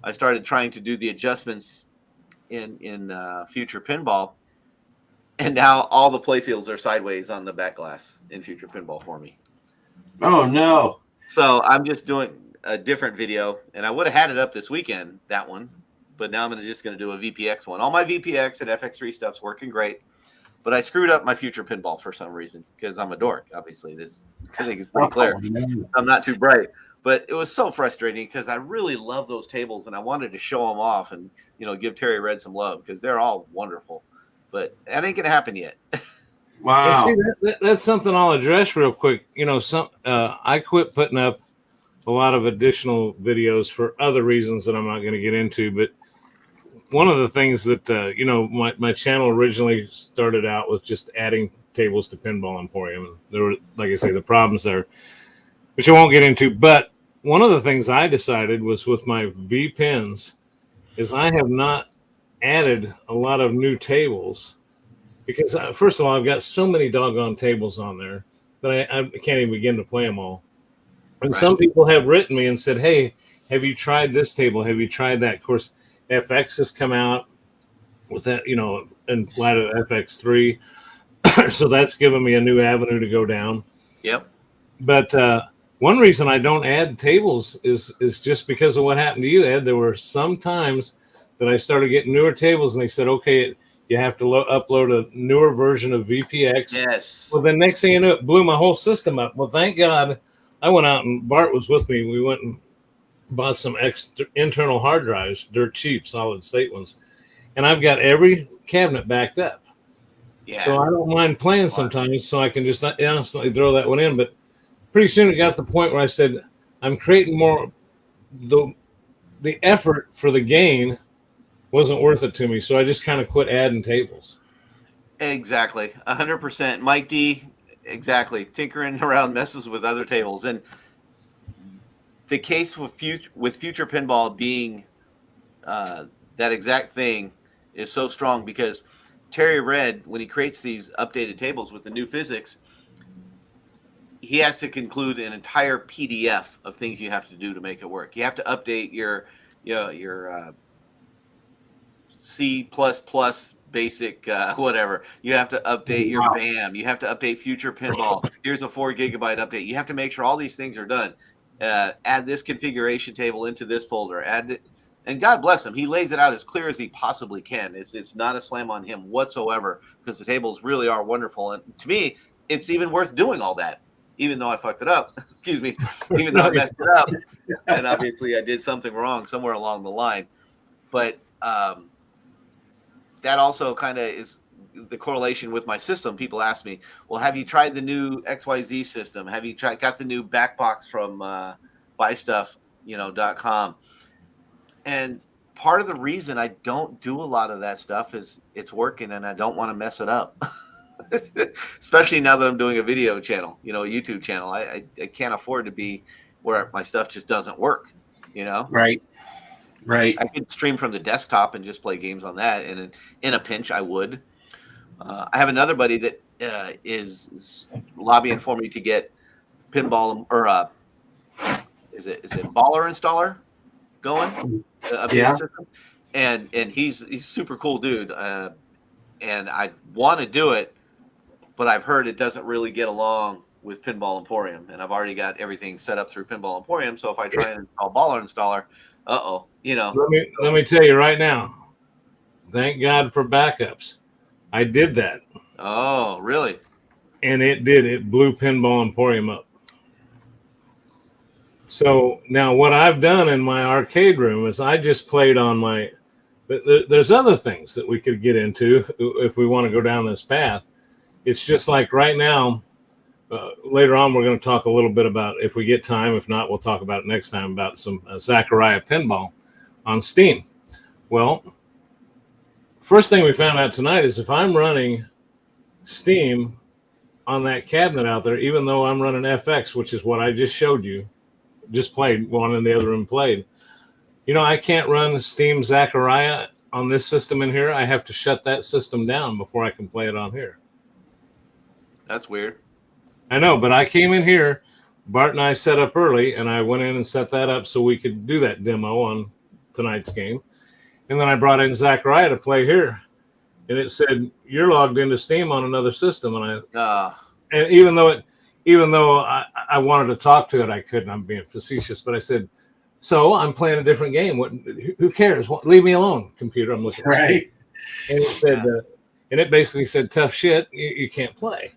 I started trying to do the adjustments in future pinball, and now all the playfields are sideways on the back glass in future pinball for me. Oh no! So I'm just doing a different video, and I would have had it up this weekend, that one, but now I'm just going to do a VPX one. All my VPX and FX3 stuff's working great, but I screwed up my future pinball for some reason because I'm a dork. Obviously, I think it's pretty clear. I'm not too bright. But it was so frustrating because I really love those tables and I wanted to show them off and, give Terry Red some love because they're all wonderful. But that ain't going to happen yet. Wow. See, that's something I'll address real quick. I quit putting up a lot of additional videos for other reasons that I'm not going to get into. But one of the things that, my channel originally started out with just adding tables to Pinball Emporium. And there were, like I say, the problems there, which I won't get into. But one of the things I decided was with my V pins is I have not added a lot of new tables because first of all, I've got so many doggone tables on there that I can't even begin to play them all. And Right. Some people have written me and said, hey, have you tried this table? Have you tried that? Of course, FX has come out with that, in light of FX3. So that's given me a new avenue to go down. Yep. But one reason I don't add tables is just because of what happened to you, Ed. There were some times that I started getting newer tables, and they said, okay, you have to upload a newer version of VPX. Yes. Well, then next thing you know, it blew my whole system up. Well, thank God I went out, and Bart was with me. We went and bought some internal hard drives, dirt cheap, solid state ones. And I've got every cabinet backed up. Yeah. So I don't mind playing sometimes, so I can just instantly throw that one in. But pretty soon it got to the point where I said, I'm creating more, the effort for the gain wasn't worth it to me. So I just kind of quit adding tables. Exactly. 100%. Mike D, exactly. Tinkering around messes with other tables. And the case with future pinball being that exact thing is so strong because Terry Red, when he creates these updated tables with the new physics, he has to conclude an entire PDF of things you have to do to make it work. You have to update your C++ basic whatever. You have to update your BAM. You have to update future pinball. Here's a 4 gigabyte update. You have to make sure all these things are done. Add this configuration table into this folder. And God bless him, he lays it out as clear as he possibly can. It's not a slam on him whatsoever because the tables really are wonderful. And to me, it's even worth doing all that, even though I fucked it up. Excuse me, even though I messed it up. And obviously I did something wrong somewhere along the line. But that also kind of is the correlation with my system. People ask me, well, have you tried the new XYZ system? Have you got the new back box from buystuff.com? And part of the reason I don't do a lot of that stuff is it's working and I don't want to mess it up. Especially now that I'm doing a video channel, a YouTube channel. I can't afford to be where my stuff just doesn't work, Right. I could stream from the desktop and just play games on that. And in a pinch, I would. I have another buddy that is lobbying for me to get pinball or is it baller installer going? Yeah. System. And he's super cool dude. And I want to do it, but I've heard it doesn't really get along with Pinball Emporium, and I've already got everything set up through Pinball Emporium. So if I try and install baller installer, Let me tell you right now. Thank God for backups. I did that. Oh, really? And it did. It blew Pinball Emporium up. So now what I've done in my arcade room is I just played on my, but there's other things that we could get into if we want to go down this path. It's just like right now, later on, we're going to talk a little bit about, if we get time, if not, we'll talk about it next time, about some Zachariah pinball on Steam. Well, first thing we found out tonight is if I'm running Steam on that cabinet out there, even though I'm running FX, which is what I just showed you, just played, one in the other room played. You know, I can't run Steam Zachariah on this system in here. I have to shut that system down before I can play it on here. That's weird. I know, but I came in here, Bart and I set up early, and I went in and set that up so we could do that demo on tonight's game. And then I brought in Zachariah to play here. And it said, you're logged into Steam on another system. And and even though I wanted to talk to it, I couldn't. I'm being facetious, but I said, so I'm playing a different game. Who cares? Leave me alone, computer. I'm looking at right. And it said, and it basically said, tough shit. You can't play.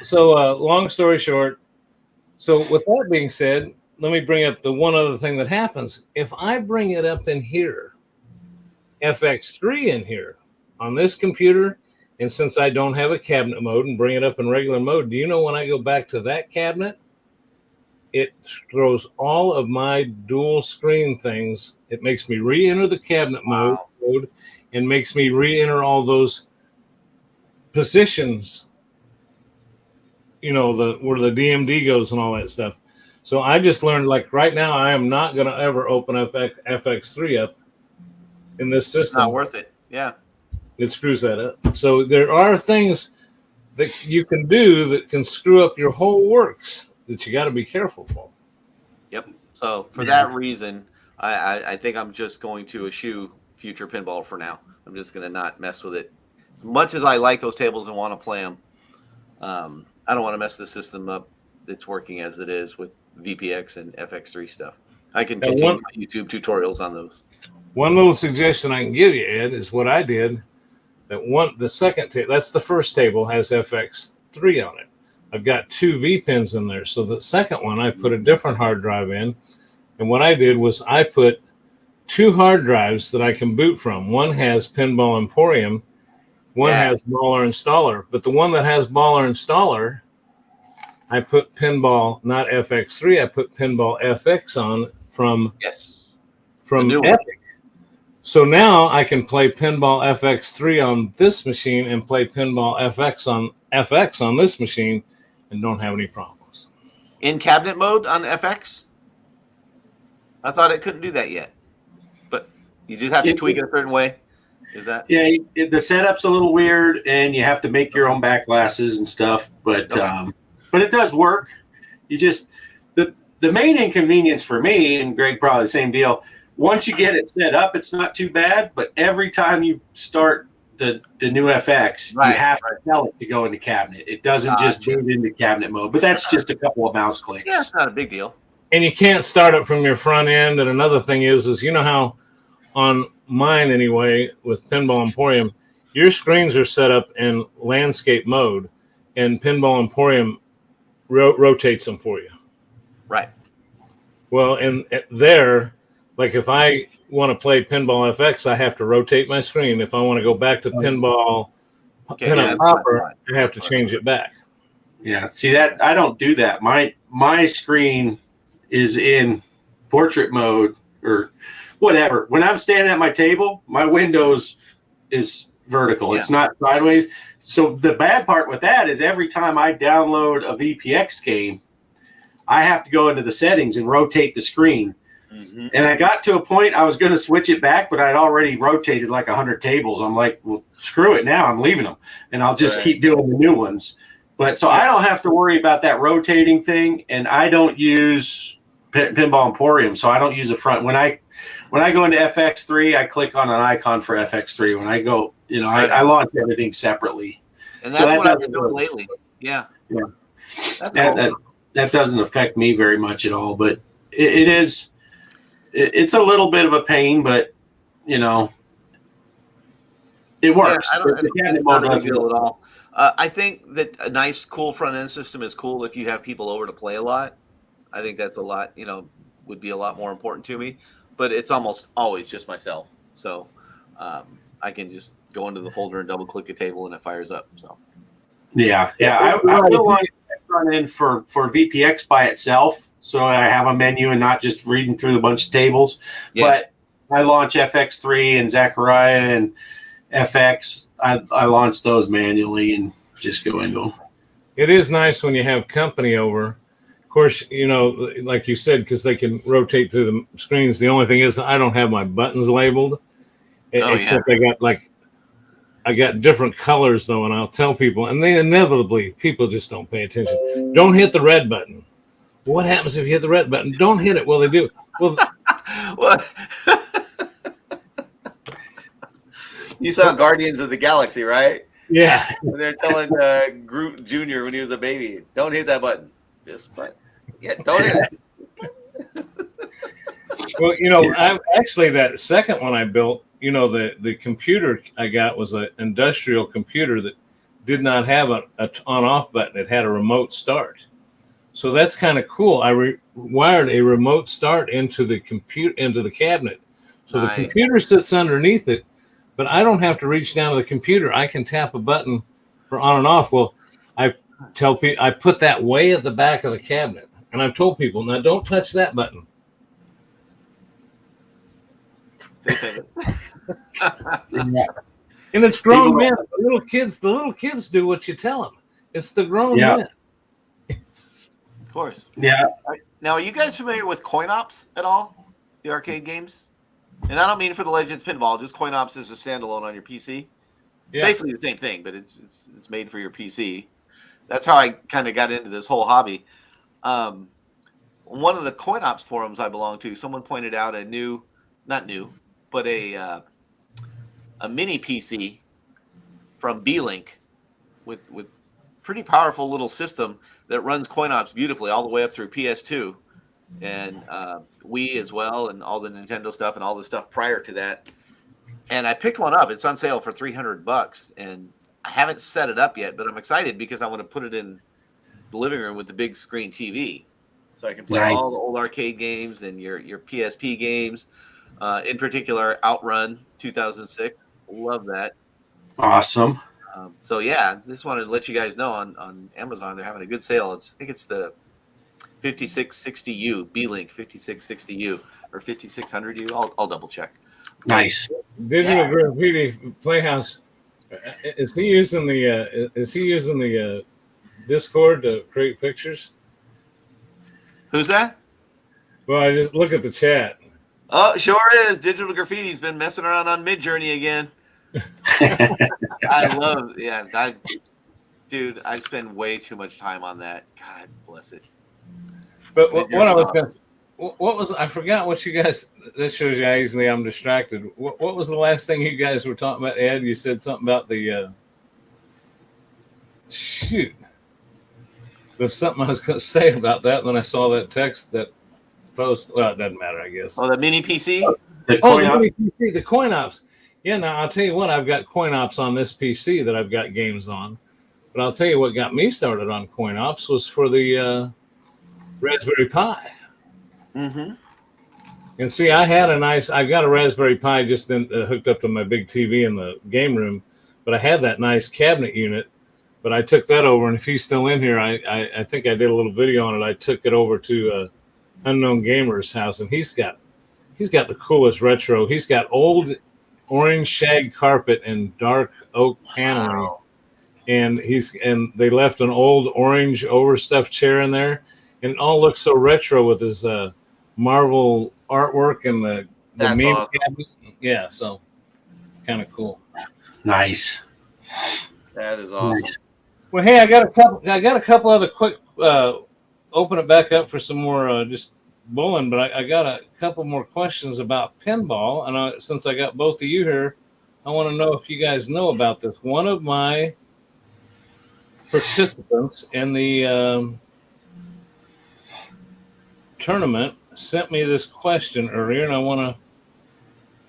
So long story short. So with that being said, let me bring up the one other thing that happens. If I bring it up in here, FX3 in here on this computer, and since I don't have a cabinet mode and bring it up in regular mode, do you know when I go back to that cabinet, it throws all of my dual screen things. It makes me re-enter the cabinet mode and makes me re-enter all those positions, you know, where the DMD goes and all that stuff. So I just learned, like right now, I am not going to ever open FX3 up in this system. Not worth it. Yeah. It screws that up. So there are things that you can do that can screw up your whole works that you got to be careful for. Yep. So for that reason, I think I'm just going to eschew future pinball for now. I'm just going to not mess with it. As much as I like those tables and want to play them, I don't want to mess the system up that's working as it is with VPX and FX3 stuff. I can continue my YouTube tutorials on those. One little suggestion I can give you, Ed, is what I did. The second table, that's the first table, has FX3 on it. I've got 2 V pins in there. So the second one, I put a different hard drive in. And what I did was I put 2 hard drives that I can boot from. One has Pinball Emporium. One has Baller Installer. But the one that has Baller Installer, I put Pinball, not FX3, I put Pinball FX on from Epic. So now I can play Pinball FX3 on this machine and play Pinball FX on this machine and don't have any problems. In cabinet mode on FX? I thought it couldn't do that yet. But you just have to tweak it a certain way. Is that? Yeah, the setup's a little weird, and you have to make your own back glasses and stuff. But it does work. You just the main inconvenience for me, and Greg probably the same deal. Once you get it set up, it's not too bad. But every time you start the new FX, you have to tell it to go into cabinet. It doesn't just boot into cabinet mode. But that's just a couple of mouse clicks. Yeah, it's not a big deal. And you can't start it from your front end. And another thing is you know how on mine anyway with Pinball Emporium, your screens are set up in landscape mode, and Pinball Emporium rotates them for you. Right. Well, and there, like if I want to play Pinball FX, I have to rotate my screen. If I want to go back to Pinball Pin and Popper, I have to change it back. Yeah, see that I don't do that. My screen is in portrait mode or whatever. When I'm standing at my table, my windows is vertical. It's not sideways. So the bad part with that is every time I download a VPX game, I have to go into the settings and rotate the screen Mm-hmm. And I got to a point I was going to switch it back, but I'd already rotated like 100 tables. I'm like, well, screw it now. I'm leaving them, and I'll just keep doing the new ones. But so I don't have to worry about that rotating thing, and I don't use Pinball Emporium, so I don't use a front. When I go into FX3, I click on an icon for FX3. When I go, I launch everything separately. And that's what I've been doing lately. Yeah. That's cool. That doesn't affect me very much at all, but it's a little bit of a pain, but it works. It's not a big deal at all. I think that a nice, cool front end system is cool if you have people over to play a lot. I think that's a lot, would be a lot more important to me. But it's almost always just myself, so I can just go into the folder and double click a table and it fires up. So I will launch front end for VPX by itself, so I have a menu and not just reading through a bunch of tables. But I launch FX3 and Zachariah and FX. I launch those manually and just go into them. It is nice when you have company over. Of course, like you said, because they can rotate through the screens. The only thing is I don't have my buttons labeled, except I got different colors, though, and I'll tell people, and they inevitably, people just don't pay attention. Don't hit the red button. What happens if you hit the red button? Don't hit it. Well, they do. Well, you saw Guardians of the Galaxy, right? Yeah. And they're telling Groot Jr. when he was a baby, don't hit that button. This button. Yeah, don't hit it. Well, I actually, that second one I built, the computer I got was an industrial computer that did not have a on-off button. It had a remote start. So that's kind of cool. I wired a remote start into the cabinet. So the computer sits underneath it, but I don't have to reach down to the computer. I can tap a button for on and off. Well, I tell people I put that way at the back of the cabinet, and I've told people, now don't touch that button. They take it. And it's grown men. The little kids do what you tell them. It's the grown men. Of course. Yeah. Now, are you guys familiar with CoinOps at all? The arcade games? And I don't mean for the Legends Pinball, just CoinOps is a standalone on your PC. Yeah. Basically the same thing, but it's made for your PC. That's how I kind of got into this whole hobby. One of the CoinOps forums I belong to, someone pointed out a mini PC from B-Link with pretty powerful little system that runs CoinOps beautifully all the way up through PS2 and Wii as well, and all the Nintendo stuff and all the stuff prior to that. And I picked one up. It's on sale for $300, and I haven't set it up yet, but I'm excited because I want to put it in the living room with the big screen TV, so I can play all the old arcade games and your PSP games. In particular, Outrun 2006. Love that. Awesome. So yeah, just wanted to let you guys know on Amazon they're having a good sale. I think it's the 5660U B-Link 5660U or 5600U. I'll double check. Nice. Digital Graffiti Playhouse. Is he using the Discord to create pictures? Who's that? Well, I just look at the chat. Oh, sure is. Digital Graffiti's been messing around on Midjourney again. I love, I spend way too much time on that. God bless it. But I forgot what you guys, that shows you how easily I'm distracted. What was the last thing you guys were talking about, Ed? You said something about the, there's something I was going to say about that when I saw that text, that post. Well, it doesn't matter, I guess. Oh, the mini PC? The mini PC, the CoinOps. Yeah, now I'll tell you what, I've got CoinOps on this PC that I've got games on. But I'll tell you what got me started on CoinOps was for the Raspberry Pi. Mm-hmm. And see, I've got a Raspberry Pi just hooked up to my big TV in the game room, but I had that nice cabinet unit. But I took that over, and if he's still in here, I think I did a little video on it. I took it over to Unknown Gamer's house, and he's got the coolest retro. He's got old orange shag carpet and dark oak paneling. Wow. And they left an old orange overstuffed chair in there, and it all looks so retro with his Marvel artwork and the That's meme awesome. cabinet. Yeah, so kind of cool. Nice. That is awesome. Nice. Well, hey, I got a couple other quick. Open it back up for some more just bowling, but I got a couple more questions about pinball, and since I got both of you here, I want to know if you guys know about this. One of my participants in the tournament sent me this question earlier, and I want to.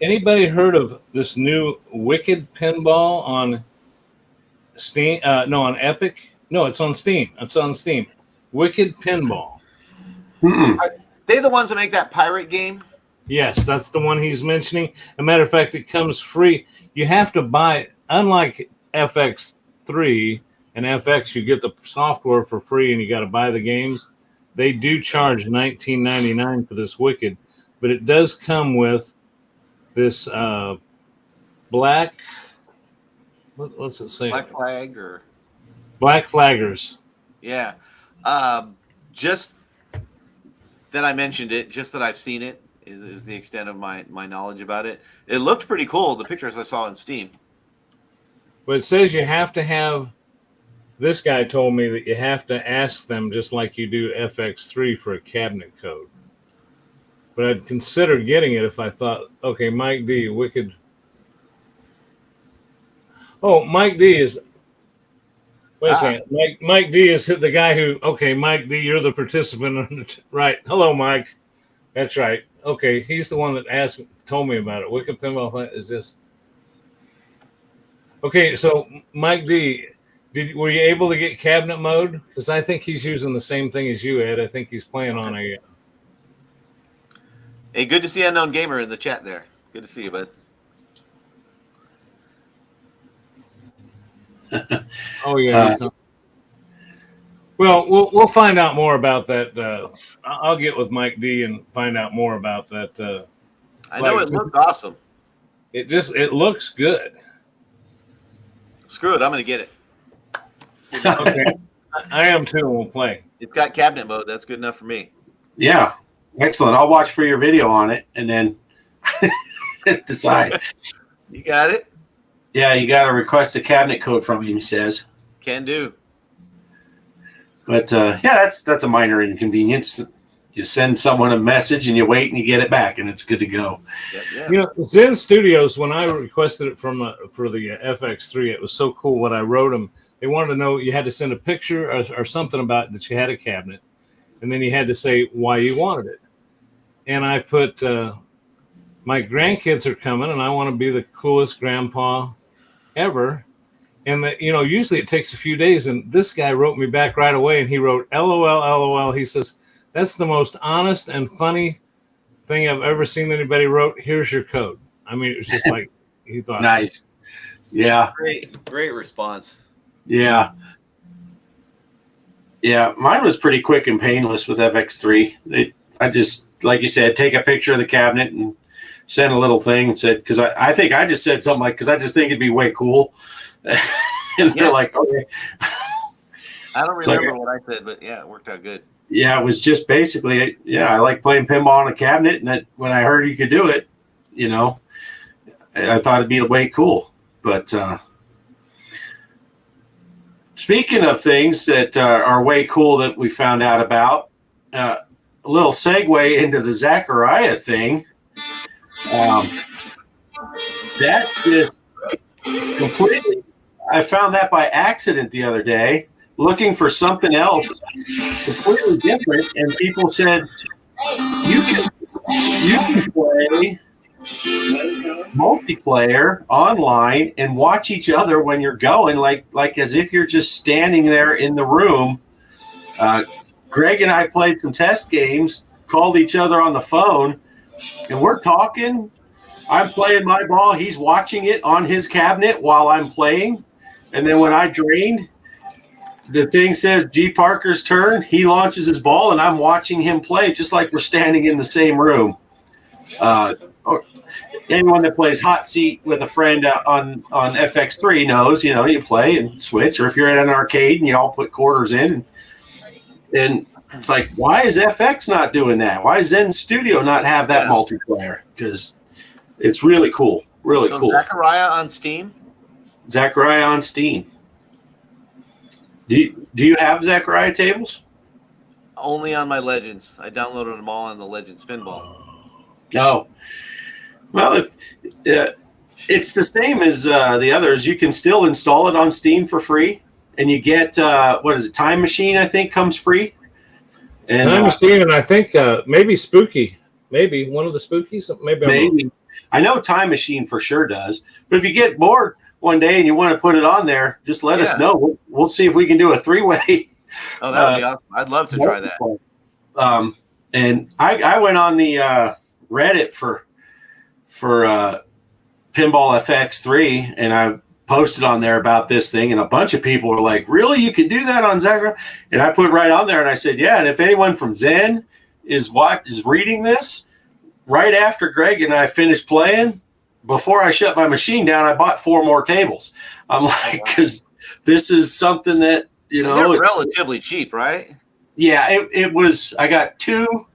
Anybody heard of this new Wicked pinball on Steam? No, on Epic. No, it's on Steam. It's on Steam. Wicked pinball. Mm-mm. Are they the ones that make that pirate game? Yes, that's the one he's mentioning. As a matter of fact, it comes free. You have to buy it. Unlike FX3 and FX, you get the software for free and you got to buy the games. They do charge $19.99 for this Wicked, but it does come with this black. What's it say? Black Flag or Black Flaggers. yeah. Just that I mentioned it, just that I've seen it is the extent of my knowledge about it. It looked pretty cool, the pictures I saw on Steam. But it says you have to have. This guy told me that you have to ask them just like you do FX3 for a cabinet code. But I'd consider getting it if I thought, okay, Mike D, Wicked. Oh, Mike D is. Wait a second. Mike D is the guy who. Okay, Mike D, you're the participant, right? Hello, Mike. That's right. Okay, he's the one that told me about it. Wicked pinball is this. Okay, so Mike D, were you able to get cabinet mode? Because I think he's using the same thing as you, Ed. I think he's playing on a. Hey, good to see Unknown Gamer in the chat there. Good to see you, bud. Oh yeah. Well, we'll find out more about that. I'll get with Mike D and find out more about that. I know it looked awesome. It looks good. Screw it, I'm gonna get it. Okay, I am too. We'll play. It's got cabinet mode. That's good enough for me. Yeah. Excellent. I'll watch for your video on it and then decide. You got it? Yeah, you got to request a cabinet code from him, he says. Can do. But yeah, that's a minor inconvenience. You send someone a message and you wait and you get it back and it's good to go. Yep. You know, Zen Studios, when I requested it for the FX3, it was so cool what I wrote them. They wanted to know you had to send a picture or something about that you had a cabinet, and then you had to say why you wanted it. And I put, my grandkids are coming and I want to be the coolest grandpa ever. And usually it takes a few days. And this guy wrote me back right away and he wrote, LOL, LOL. He says, that's the most honest and funny thing I've ever seen anybody wrote. Here's your code. I mean, it was just like, he thought. Nice. Yeah. Great response. Yeah. Yeah. Mine was pretty quick and painless with FX3. I just, like you said, take a picture of the cabinet and send a little thing and said, because I think I just said something like, because I just think it'd be way cool. And they're like, okay. I don't remember what I said, but yeah, it worked out good. Yeah, it was just basically, I like playing pinball on a cabinet. And when I heard you could do it, I thought it'd be way cool. But speaking of things that are way cool that we found out about, a little segue into the Zachariah thing. That just completely, I found that by accident the other day, looking for something else completely different, and people said, you can play multiplayer online and watch each other when you're going, like as if you're just standing there in the room. Greg and I played some test games, called each other on the phone, and we're talking. I'm playing my ball. He's watching it on his cabinet while I'm playing. And then when I drain, the thing says G.Parkers' turn. He launches his ball, and I'm watching him play just like we're standing in the same room. Anyone that plays hot seat with a friend on FX3 knows, you play and switch. Or if you're at an arcade and you all put quarters in. And It's like, why is FX not doing that? Why does Zen Studio not have that multiplayer? Because it's really cool. Really cool. Zachariah on Steam? Zachariah on Steam. Do you have Zachariah tables? Only on my Legends. I downloaded them all on the Legends Pinball. Oh. Well, if it's the same as the others, you can still install it on Steam for free. And you get, what is it, Time Machine, I think, comes free. And, Time Machine, and I think maybe Spooky. Maybe one of the Spookies. Maybe. I know Time Machine for sure does. But if you get bored one day and you want to put it on there, just let us know. We'll see if we can do a 3-way. Oh, that would be awesome. I'd love to try that. And I went on the Reddit for Pinball FX3, and I posted on there about this thing, and a bunch of people were like, really, you can do that on Zachariah? And I put right on there, and I said, yeah, and if anyone from Zen is reading this, right after Greg and I finished playing, before I shut my machine down, I bought 4 more tables. I'm like, because this is something that, they're relatively cheap, right? Yeah, it was. I got two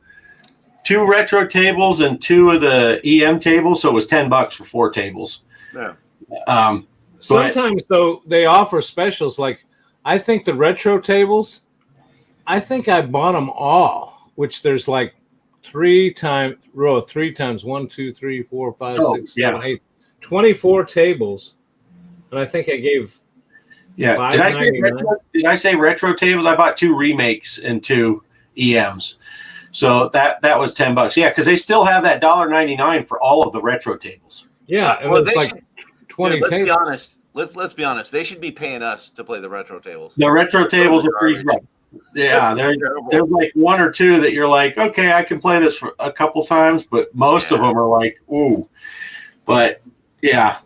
retro tables and 2 of the EM tables, so it was $10 for 4 tables. Yeah. Sometimes though they offer specials. Like I think the retro tables, I think I bought them all. Which there's like 3 times 1, 2, 3, 4, 5, 6, 7, 8, 24 tables, and I think I gave. Yeah, did I say retro tables? I bought 2 remakes and 2 EMs, so that was $10. Yeah, because they still have that $1.99 for all of the retro tables. Yeah, it was like 20 let's tables. Be honest. Let's be honest. They should be paying us to play the retro tables. The retro tables are pretty good. Yeah, there's like 1 or 2 that you're like, okay, I can play this for a couple times, but most of them are like, ooh. But yeah,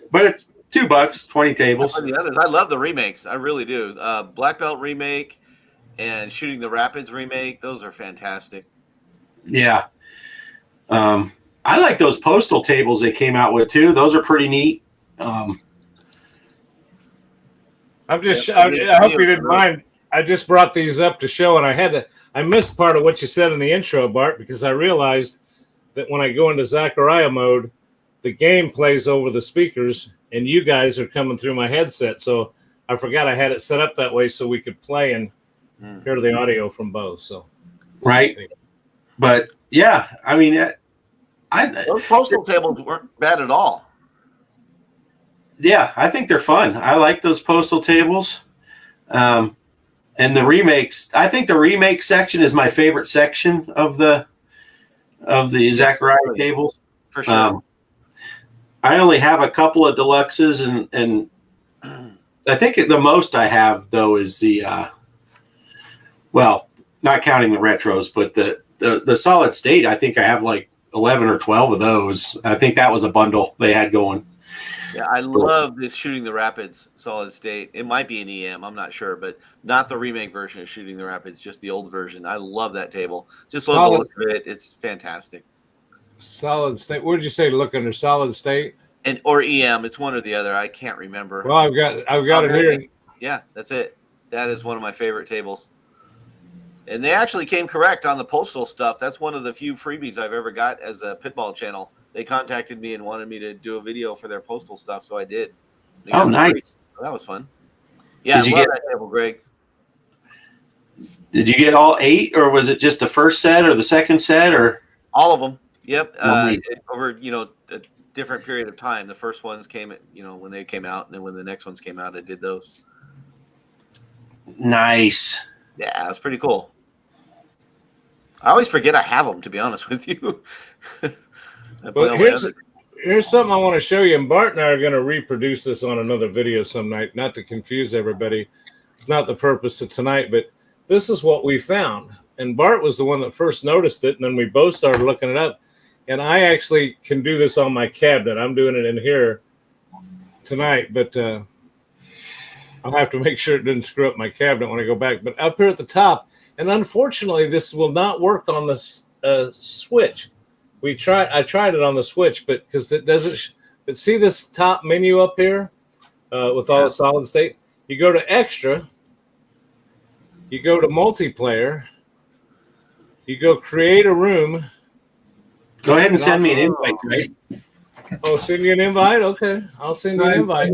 but it's $2, 20 tables. The others, I love the remakes. I really do. Black Belt remake and Shooting the Rapids remake. Those are fantastic. Yeah. I like those Poestyle tables they came out with too. Those are pretty neat. I hope you didn't mind. I just brought these up to show, and I missed part of what you said in the intro, Bart, because I realized that when I go into Zachariah mode, the game plays over the speakers, and you guys are coming through my headset. So I forgot I had it set up that way so we could play and hear the audio from both. So, right. But yeah, I mean, those Poestyle tables weren't bad at all. Yeah, I think they're fun. I like those Poestyle tables. And the remakes, I think the remake section is my favorite section of the Zachariah tables. For sure. I only have a couple of deluxes, and I think the most I have though is the not counting the retros, but the solid state. I think I have like 11 or 12 of those. I think that was a bundle they had going. Yeah, I love this Shooting the Rapids solid state. It might be an EM, I'm not sure, but not the remake version of Shooting the Rapids, just the old version. I love that table. Just love the look of it. It's fantastic. Solid state. What did you say to look under solid state? Or EM. It's one or the other. I can't remember. Well, I've got it here. Yeah, that's it. That is one of my favorite tables. And they actually came correct on the Poestyle stuff. That's one of the few freebies I've ever got as a Pinball channel. They contacted me and wanted me to do a video for their Poestyle stuff, so I did. Oh, nice. So that was fun. Yeah, I love that table, Greg. Did you get all 8, or was it just the first set or the second set, or all of them? Yep. Over a different period of time. The first ones came when they came out, and then when the next ones came out, I did those. Nice. Yeah, it was pretty cool. I always forget I have them, to be honest with you. But here's something I want to show you, and Bart and I are going to reproduce this on another video some night, not to confuse everybody. It's not the purpose of tonight, but this is what we found. And Bart was the one that first noticed it, and then we both started looking it up. And I actually can do this on my cabinet. I'm doing it in here tonight, but I'll have to make sure it didn't screw up my cabinet when I go back. But up here at the top, and unfortunately, this will not work on the Switch. I tried it on the Switch, but because it doesn't. But see this top menu up here with all the solid state. You go to extra. You go to multiplayer, you go create a room. Go ahead and send me an invite, right? Oh, send you an invite? Okay. I'll send you an invite.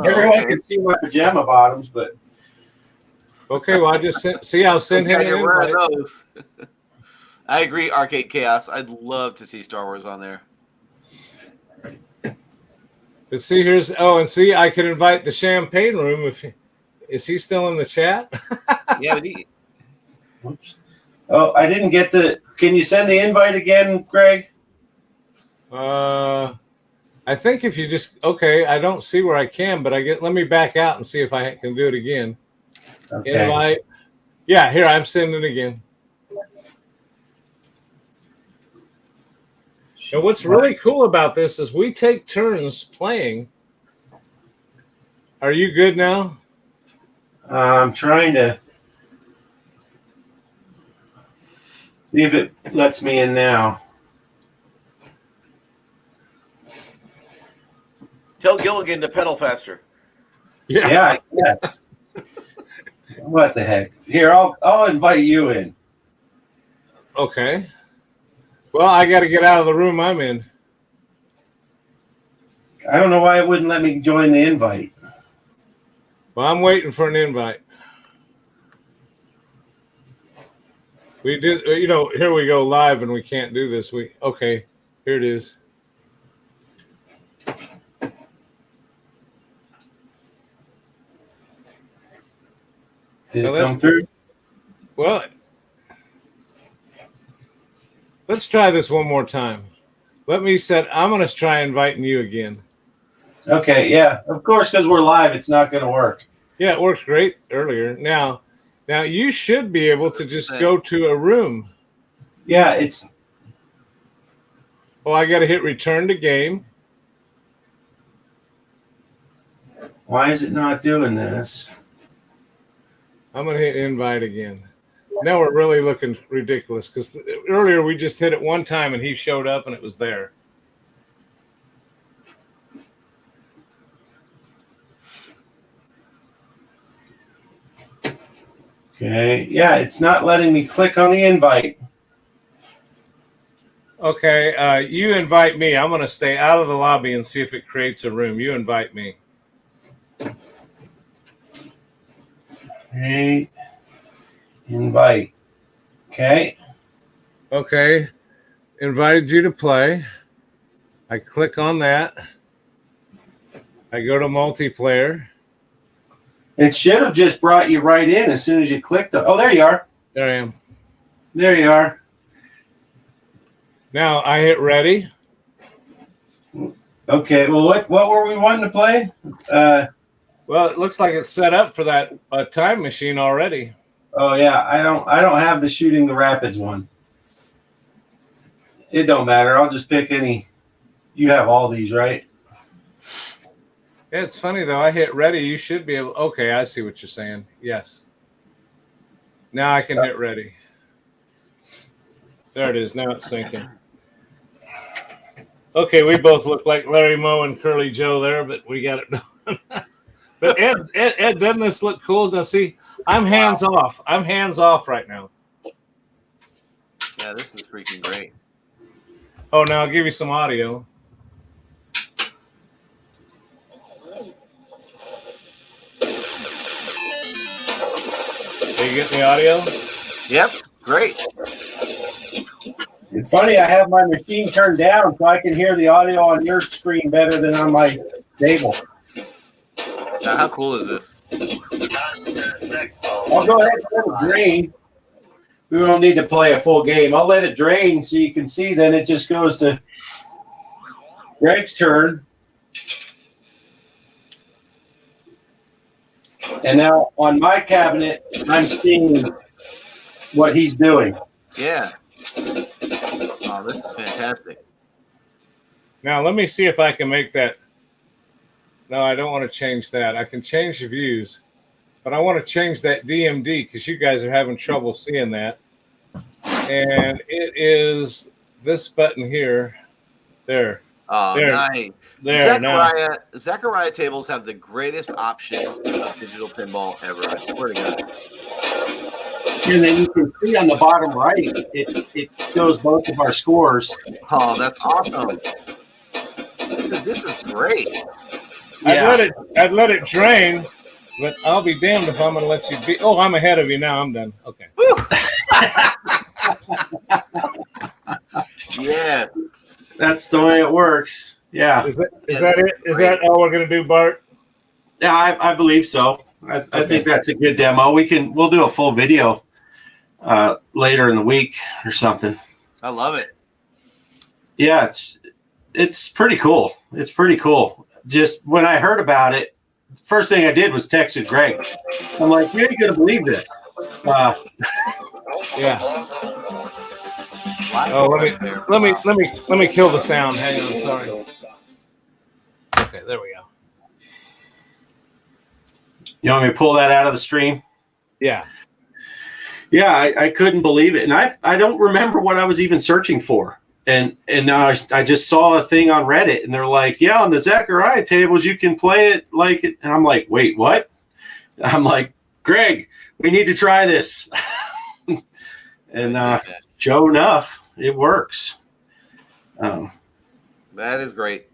Everyone can see my pajama bottoms, but Okay, well, I just sent, I'll send him Gotta an get rid invite. of those. I agree, Arcade Chaos. I'd love to see Star Wars on there. But see, and see, I can invite the champagne room. Is he still in the chat? Yeah, but he, oops. Oh, I didn't get can you send the invite again, Greg? I think if you I don't see where I can, but let me back out and see if I can do it again. Okay. Invite. Yeah, here, I'm sending again. And what's really cool about this is we take turns playing. Are you good now? I'm trying to see if it lets me in now. tell Gilligan to pedal faster. Yeah, yes. What the heck? Here, I'll invite you in. Okay. Well, I got to get out of the room I'm in. I don't know why it wouldn't let me join the invite. Well, I'm waiting for an invite. We did, here we go live and we can't do this. Okay, here it is. Did it come through? Well, let's try this one more time. I'm going to try inviting you again. Okay, yeah. Of course, because we're live, it's not going to work. Yeah, it worked great earlier. Now you should be able to just go to a room. Yeah, it's... Oh, I got to hit return to game. Why is it not doing this? I'm going to hit invite again. Now we're really looking ridiculous because earlier we just hit it one time and he showed up and it was there. Okay, yeah, it's not letting me click on the invite. Okay, you invite me. I'm going to stay out of the lobby and see if it creates a room. You invite me. Okay, invite. Okay. Okay, invited you to play. I click on that. I go to multiplayer. It should have just brought you right in as soon as you clicked. Oh, there you are. There I am. There you are. Now I hit ready. Okay. Well, what were we wanting to play? Well, it looks like it's set up for that time machine already. Oh yeah, I don't have the shooting the rapids one. It don't matter. I'll just pick any. You have all these, right? Yeah, it's funny though. I hit ready. You should be able. Okay, I see what you're saying. Yes. Now I can hit ready. There it is. Now it's syncing. Okay, we both look like Larry Moe and Curly Joe there, but we got it done. But Ed, doesn't this look cool? Now see, I'm hands off. I'm hands off right now. Yeah, this is freaking great. Oh, now I'll give you some audio. Are you getting the audio? Yep, great. It's funny. I have my machine turned down so I can hear the audio on your screen better than on my table. Now, how cool is this? I'll go ahead and let it drain. We don't need to play a full game. I'll let it drain so you can see. Then it just goes to Greg's turn. And now on my cabinet, I'm seeing what he's doing. Yeah. Oh, this is fantastic. Now let me see if I can make that. No, I don't want to change that. I can change the views, but I want to change that DMD because you guys are having trouble seeing that. And it is this button here. There. Oh, there. nice. There. Zachariah tables have the greatest options of digital pinball ever. I swear to God. And then you can see on the bottom right, it shows both of our scores. Oh, that's awesome. This is great. Yeah. I'd let it drain, but I'll be damned if I'm going to let you be. Oh, I'm ahead of you now. I'm done. Okay. Yeah. That's the way it works. Yeah. Is that it? Is that all we're going to do, Bart? Yeah, I believe so. I think that's a good demo. We'll do a full video later in the week or something. I love it. Yeah, it's pretty cool. It's pretty cool. Just when I heard about it, first thing I did was texted Greg. I'm like, you ain't gonna believe this. Yeah. Oh, let me kill the sound. Hang on, sorry. Okay, there we go. You want me to pull that out of the stream? Yeah. Yeah, I couldn't believe it, and I don't remember what I was even searching for. And now I just saw a thing on Reddit, and they're like, yeah, on the Zechariah tables, you can play it like it. And I'm like, wait, what? I'm like, Greg, we need to try this. And sure enough, it works. That is great.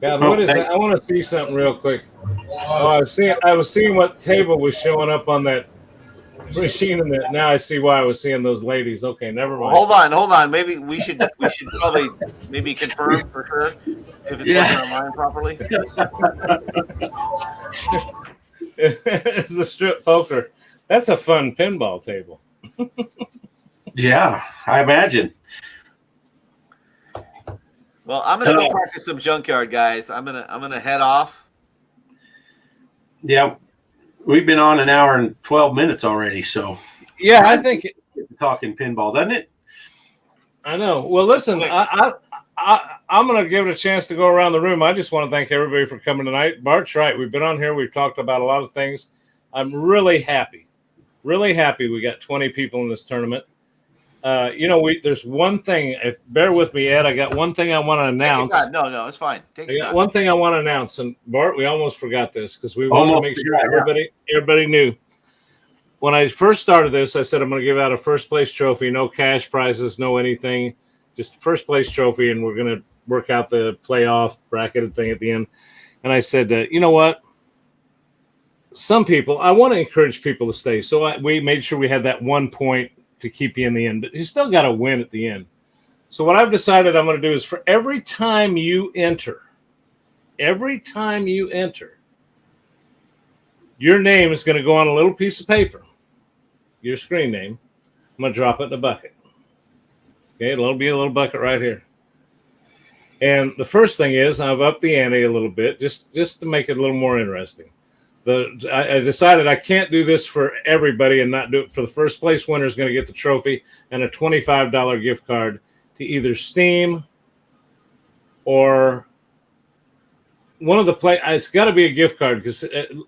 God, what is that? I want to see something real quick. Oh, I was seeing what table was showing up on that machine, and that now I see why I was seeing those ladies. Okay, never mind. Hold on. Maybe we should probably maybe confirm for sure if it's working online properly. It's the strip poker. That's a fun pinball table. Yeah, I imagine. Well, I'm gonna go practice some junkyard, guys. I'm gonna head off. Yeah, we've been on an hour and 12 minutes already, so yeah, I think talking pinball, doesn't it? I know. Well, listen, I'm going to give it a chance to go around the room. I just want to thank everybody for coming tonight. Bart's right. We've been on here. We've talked about a lot of things. I'm really happy. Really happy we got 20 people in this tournament. There's one thing. Bear with me, Ed. I got one thing I want to announce. No, it's fine. I got one thing I want to announce. And Bart, we almost forgot this because we wanted to make sure everybody knew. When I first started this, I said I'm going to give out a first place trophy, no cash prizes, no anything, just first place trophy, and we're going to work out the playoff bracketed thing at the end. And I said, you know what? Some people, I want to encourage people to stay. So we made sure we had that 1 point to keep you in the end, but you still got to win at the end. So what I've decided I'm going to do is for every time you enter, your name is going to go on a little piece of paper. Your screen name. I'm going to drop it in a bucket. Okay, it'll be a little bucket right here. And the first thing is I've upped the ante a little bit just to make it a little more interesting. I decided I can't do this for everybody and not do it for the first place winner is going to get the trophy and a $25 gift card to either Steam or one of the it's got to be a gift card because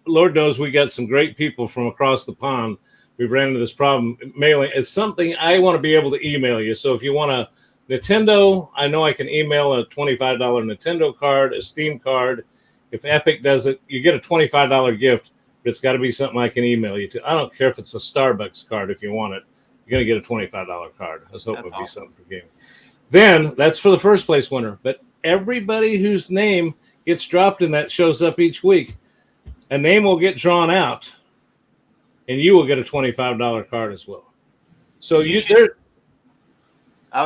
Lord knows we got some great people from across the pond. We've ran into this problem mailing. It's something I want to be able to email you. So if you want a Nintendo, I know I can email a $25 Nintendo card, a Steam card. If Epic does it, you get a $25 gift. But it's got to be something I can email you to. I don't care if it's a Starbucks card if you want it. You're going to get a $25 card. I was hoping it would be something for gaming. Then that's for the first place winner. But everybody whose name gets dropped in that shows up each week, a name will get drawn out, and you will get a $25 card as well. So I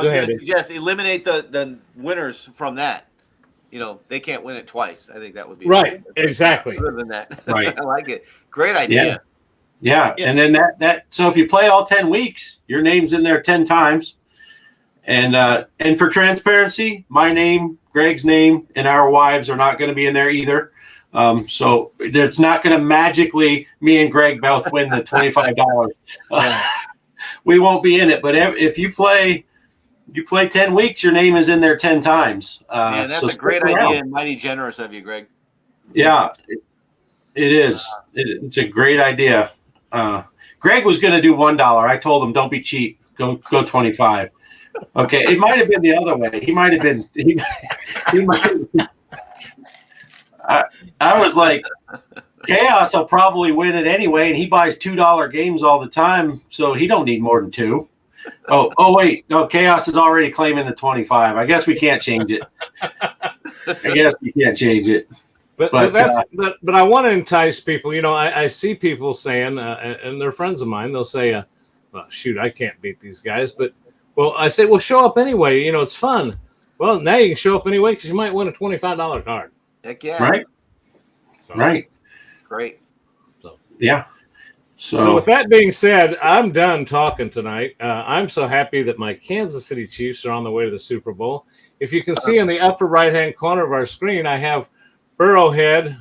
was going to suggest eliminate the winners from that. They can't win it twice. I think that would be right. Exactly. Other than that, right. I like it. Great idea. Yeah. And then that. So if you play all 10 weeks, your name's in there 10 times. And for transparency, my name, Greg's name, and our wives are not going to be in there either. So it's not going to magically me and Greg both win the $25. We won't be in it. But if you play 10 weeks, your name is in there 10 times. Man, that's a great idea and mighty generous of you, Greg. Yeah, it is. It's a great idea. Greg was going to do $1. I told him, don't be cheap. Go 25. Okay, it might have been the other way. He might have been. He might have been, I was like, Kaos will probably win it anyway, and he buys $2 games all the time, so he don't need more than 2. Oh wait, no, Kaos is already claiming the 25. I guess we can't change it. But I want to entice people. You know, I see people saying, and they're friends of mine. They'll say, well, "Shoot, I can't beat these guys." But I say, "Well, show up anyway. You know, it's fun." Well, now you can show up anyway because you might win a $25 card. Heck yeah! Right. Right. Great. Yeah. So with that being said, I'm done talking tonight. I'm so happy that my Kansas City Chiefs are on the way to the Super Bowl. If you can see in the upper right-hand corner of our screen, I have Burrowhead.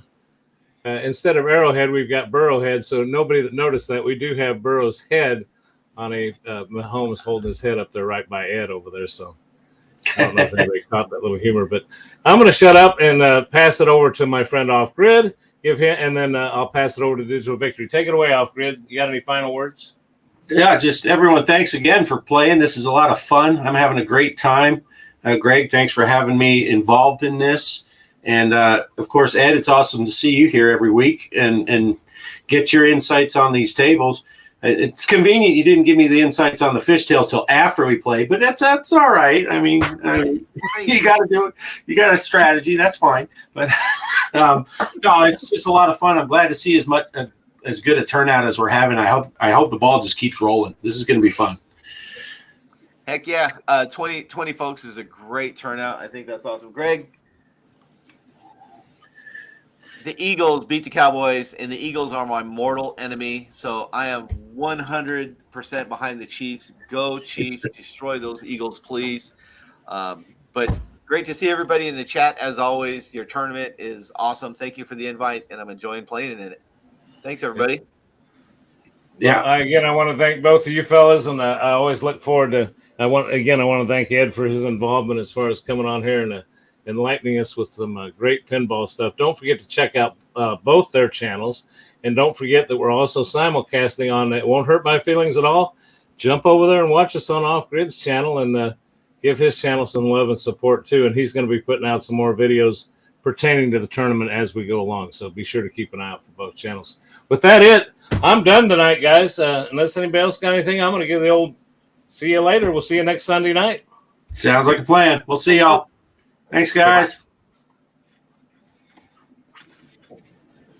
Instead of Arrowhead, we've got Burrowhead. So nobody that noticed that, we do have Burrow's head on a Mahomes holding his head up there right by Ed over there. So I don't know if anybody caught that little humor, but I'm going to shut up and pass it over to my friend Off Grid. Give him, and then I'll pass it over to Digital Victory. Take it away, Off Grid. You got any final words? Yeah, just everyone, thanks again for playing. This is a lot of fun. I'm having a great time. Greg, thanks for having me involved in this. And, of course, Ed, it's awesome to see you here every week and get your insights on these tables. It's convenient you didn't give me the insights on the fishtails till after we played, but that's all right. I mean, you got to do it. You got a strategy. That's fine. But no, it's just a lot of fun. I'm glad to see as good a turnout as we're having. I hope the ball just keeps rolling. This is going to be fun. Heck yeah. 20 folks is a great turnout. I think that's awesome. Greg, the Eagles beat the Cowboys, and the Eagles are my mortal enemy. So I am 100% behind the Chiefs. Go Chiefs. Destroy those Eagles, please. But great to see everybody in the chat. As always, your tournament is awesome. Thank you for the invite, and I'm enjoying playing in it. Thanks, everybody. Yeah. I want to thank both of you fellas, and I always look forward to – I want to thank Ed for his involvement as far as coming on here and enlightening us with some great pinball stuff. Don't forget to check out both their channels, and don't forget that we're also simulcasting on It Won't Hurt My Feelings at All. Jump over there and watch us on Off Grid's channel and give his channel some love and support too. And he's going to be putting out some more videos pertaining to the tournament as we go along. So be sure to keep an eye out for both channels. With that, I'm done tonight, guys. Unless anybody else got anything, I'm going to give the old see you later. We'll see you next Sunday night. Sounds like a plan. We'll see y'all. Thanks, guys.